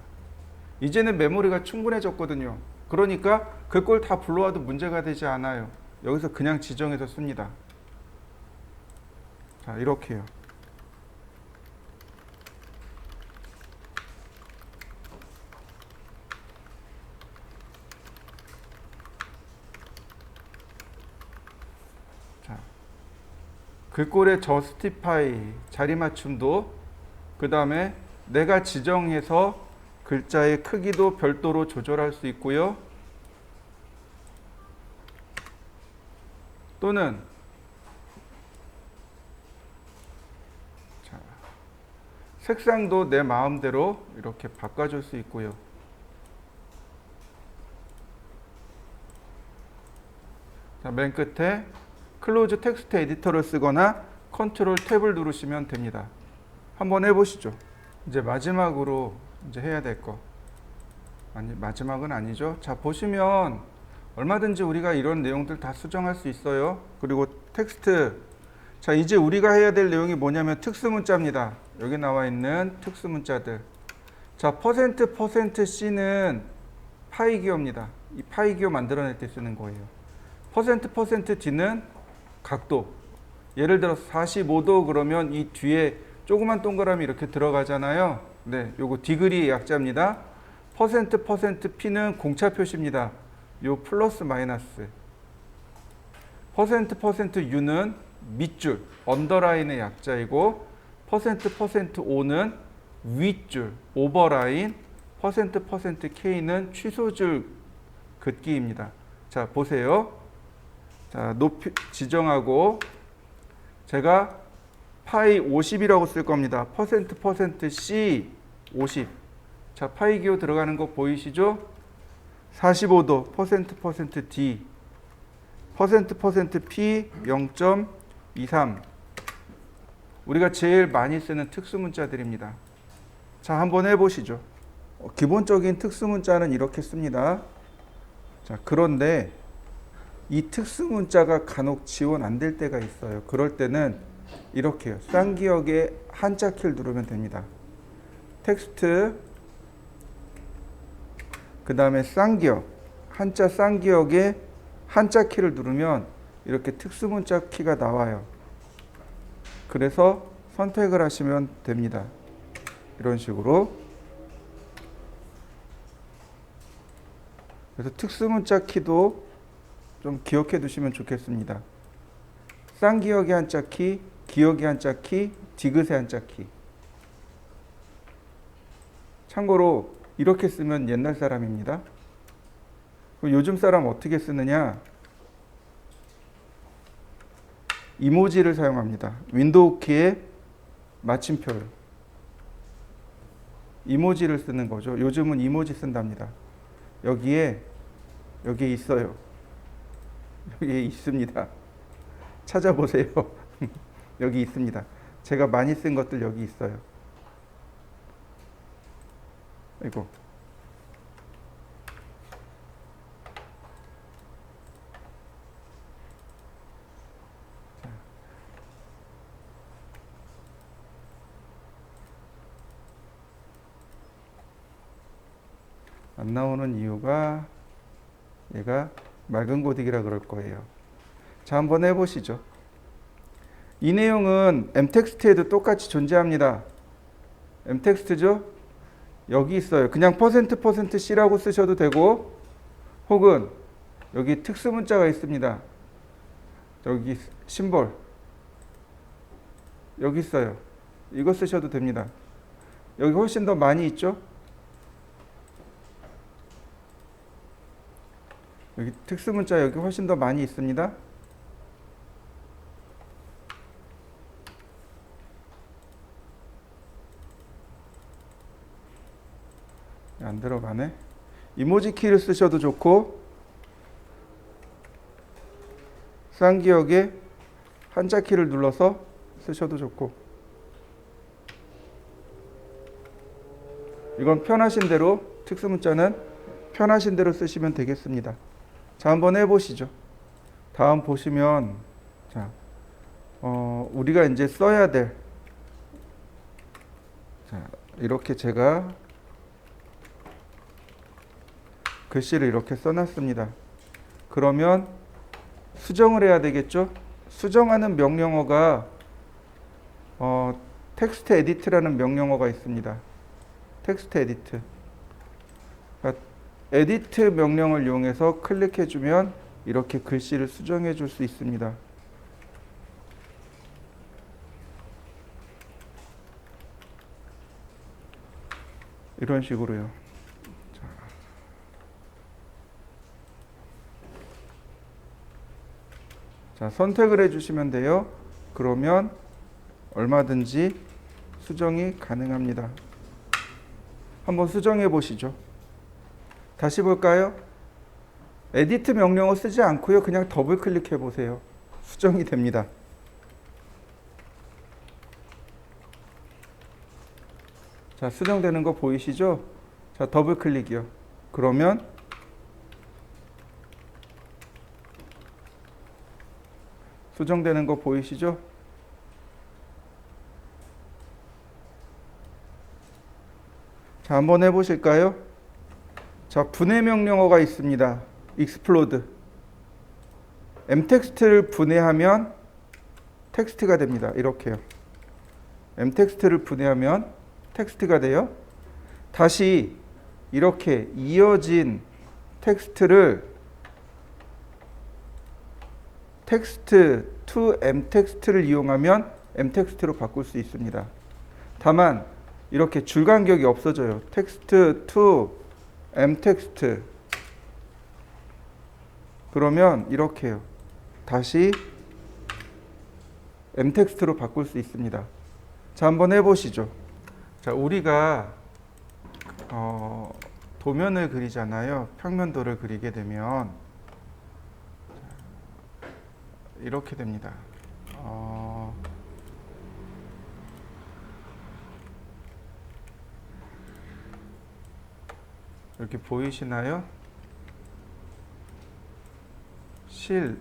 S1: 이제는 메모리가 충분해졌거든요. 그러니까 글꼴 다 불러와도 문제가 되지 않아요. 여기서 그냥 지정해서 씁니다. 자, 이렇게요. 자, 글꼴의 justify 자리 맞춤도 그 다음에 내가 지정해서 글자의 크기도 별도로 조절할 수 있고요. 또는 자, 색상도 내 마음대로 이렇게 바꿔줄 수 있고요. 자, 맨 끝에 클로즈 텍스트 에디터를 쓰거나 컨트롤 탭을 누르시면 됩니다. 한번 해보시죠. 이제 마지막으로 이제 해야 될 거. 아니, 마지막은 아니죠. 자, 보시면 얼마든지 우리가 이런 내용들 다 수정할 수 있어요. 그리고 텍스트. 자, 이제 우리가 해야 될 내용이 뭐냐면 특수문자입니다. 여기 나와 있는 특수문자들. 자, %%C는 파이 기호입니다. 이 파이 기호 만들어낼 때 쓰는 거예요. %D는 각도. 예를 들어서 45도 그러면 이 뒤에 조그만 동그라미 이렇게 들어가잖아요. 네, 요거 디그리의 약자입니다. %P는 공차 표시입니다. 요 플러스 마이너스. %U는 밑줄, 언더라인의 약자이고 %%O는 윗줄, 오버라인, %K는 취소줄 긋기입니다. 자, 보세요. 자, 높이 지정하고 제가 파이 50이라고 쓸 겁니다. %C 50. 자, 파이 기호 들어가는 거 보이시죠? 45도 %D %P 0.23. 우리가 제일 많이 쓰는 특수문자들입니다. 자, 한번 해보시죠. 기본적인 특수문자는 이렇게 씁니다. 자, 그런데 이 특수문자가 간혹 지원 안 될 때가 있어요. 그럴 때는 이렇게요. 쌍기역에 한자 키를 누르면 됩니다. 텍스트 그 다음에 쌍기역, 한자 쌍기역에 한자 키를 누르면 이렇게 특수문자 키가 나와요. 그래서 선택을 하시면 됩니다. 이런 식으로. 그래서 특수문자 키도 좀 기억해 두시면 좋겠습니다. 쌍기역의 한자 키, 기역의 한자 키, 디귿의 한자 키. 참고로 이렇게 쓰면 옛날 사람입니다. 요즘 사람 어떻게 쓰느냐? 이모지를 사용합니다. 윈도우 키에 마침표를. 이모지를 쓰는 거죠. 요즘은 이모지 쓴답니다. 여기에 있어요. 여기에 있습니다. 찾아보세요. 여기 있습니다. 제가 많이 쓴 것들 여기 있어요. 아이고. 안 나오는 이유가 얘가 맑은 고딕이라 그럴 거예요. 자, 한번 해보시죠. 이 내용은 m텍스트에도 똑같이 존재합니다. m텍스트죠? 여기 있어요. 그냥 %%C라고 쓰셔도 되고, 혹은 여기 특수문자가 있습니다. 여기 심볼 여기 있어요. 이거 쓰셔도 됩니다. 여기 훨씬 더 많이 있죠? 여기 특수문자 여기 훨씬 더 많이 있습니다. 안 들어가네. 이모지 키를 쓰셔도 좋고, 쌍기역에 한자 키를 눌러서 쓰셔도 좋고, 이건 편하신 대로, 특수문자는 편하신 대로 쓰시면 되겠습니다. 자, 한번 해보시죠. 다음 보시면, 자, 우리가 이제 써야 될, 자, 이렇게 제가 글씨를 이렇게 써놨습니다. 그러면 수정을 해야 되겠죠? 수정하는 명령어가 텍스트 에디트라는 명령어가 있습니다. 텍스트 에디트. 그러니까 에디트 명령을 이용해서 클릭해주면 이렇게 글씨를 수정해 줄 수 있습니다. 이런 식으로요. 자, 선택을 해주시면 돼요. 그러면 얼마든지 수정이 가능합니다. 한번 수정해 보시죠. 다시 볼까요? 에디트 명령어 쓰지 않고요. 그냥 더블 클릭해 보세요. 수정이 됩니다. 자, 수정되는 거 보이시죠? 자, 더블 클릭이요. 그러면 수정되는 거 보이시죠? 자, 한번 해보실까요? 자, 분해 명령어가 있습니다. explode. m텍스트를 분해하면 텍스트가 됩니다. 이렇게요. m텍스트를 분해하면 텍스트가 돼요. 다시 이렇게 이어진 텍스트를 텍스트 to m텍스트를 이용하면 m텍스트로 바꿀 수 있습니다. 다만 이렇게 줄간격이 없어져요. 텍스트 to m텍스트. 그러면 이렇게요. 다시 m텍스트로 바꿀 수 있습니다. 자, 한번 해보시죠. 자, 우리가 도면을 그리잖아요. 평면도를 그리게 되면 이렇게 됩니다. 이렇게 보이시나요? 실의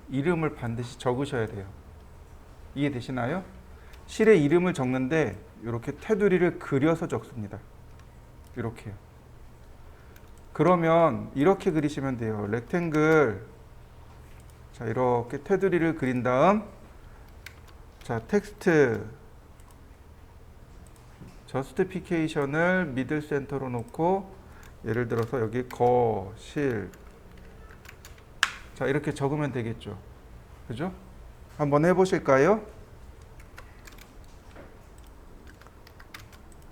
S1: 이름을 반드시 적으셔야 돼요. 이해되시나요? 실의 이름을 적는데 이렇게 테두리를 그려서 적습니다. 이렇게요. 그러면 이렇게 그리시면 돼요. 렉탱글. 자, 이렇게 테두리를 그린 다음, 자, 텍스트 저스티피케이션을 미들 센터로 놓고 예를 들어서 여기 거실. 자, 이렇게 적으면 되겠죠. 그죠? 한번 해보실까요?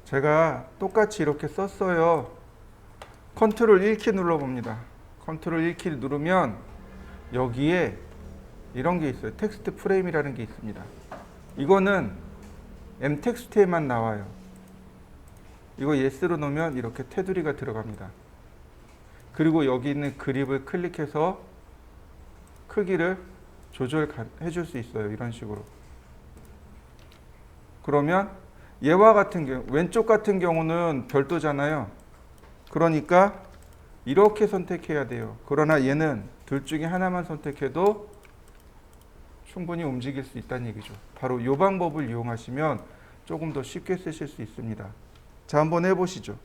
S1: 제가 똑같이 이렇게 썼어요. 컨트롤 1키 눌러봅니다. 컨트롤 1키 누르면 여기에 이런 게 있어요. 텍스트 프레임이라는 게 있습니다. 이거는 m텍스트에만 나와요. 이거 yes로 놓으면 이렇게 테두리가 들어갑니다. 그리고 여기 있는 그립을 클릭해서 크기를 조절해 줄 수 있어요. 이런 식으로. 그러면 얘와 같은 경우, 왼쪽 같은 경우는 별도잖아요. 그러니까 이렇게 선택해야 돼요. 그러나 얘는 둘 중에 하나만 선택해도 충분히 움직일 수 있다는 얘기죠. 바로 이 방법을 이용하시면 조금 더 쉽게 쓰실 수 있습니다. 자, 한번 해보시죠.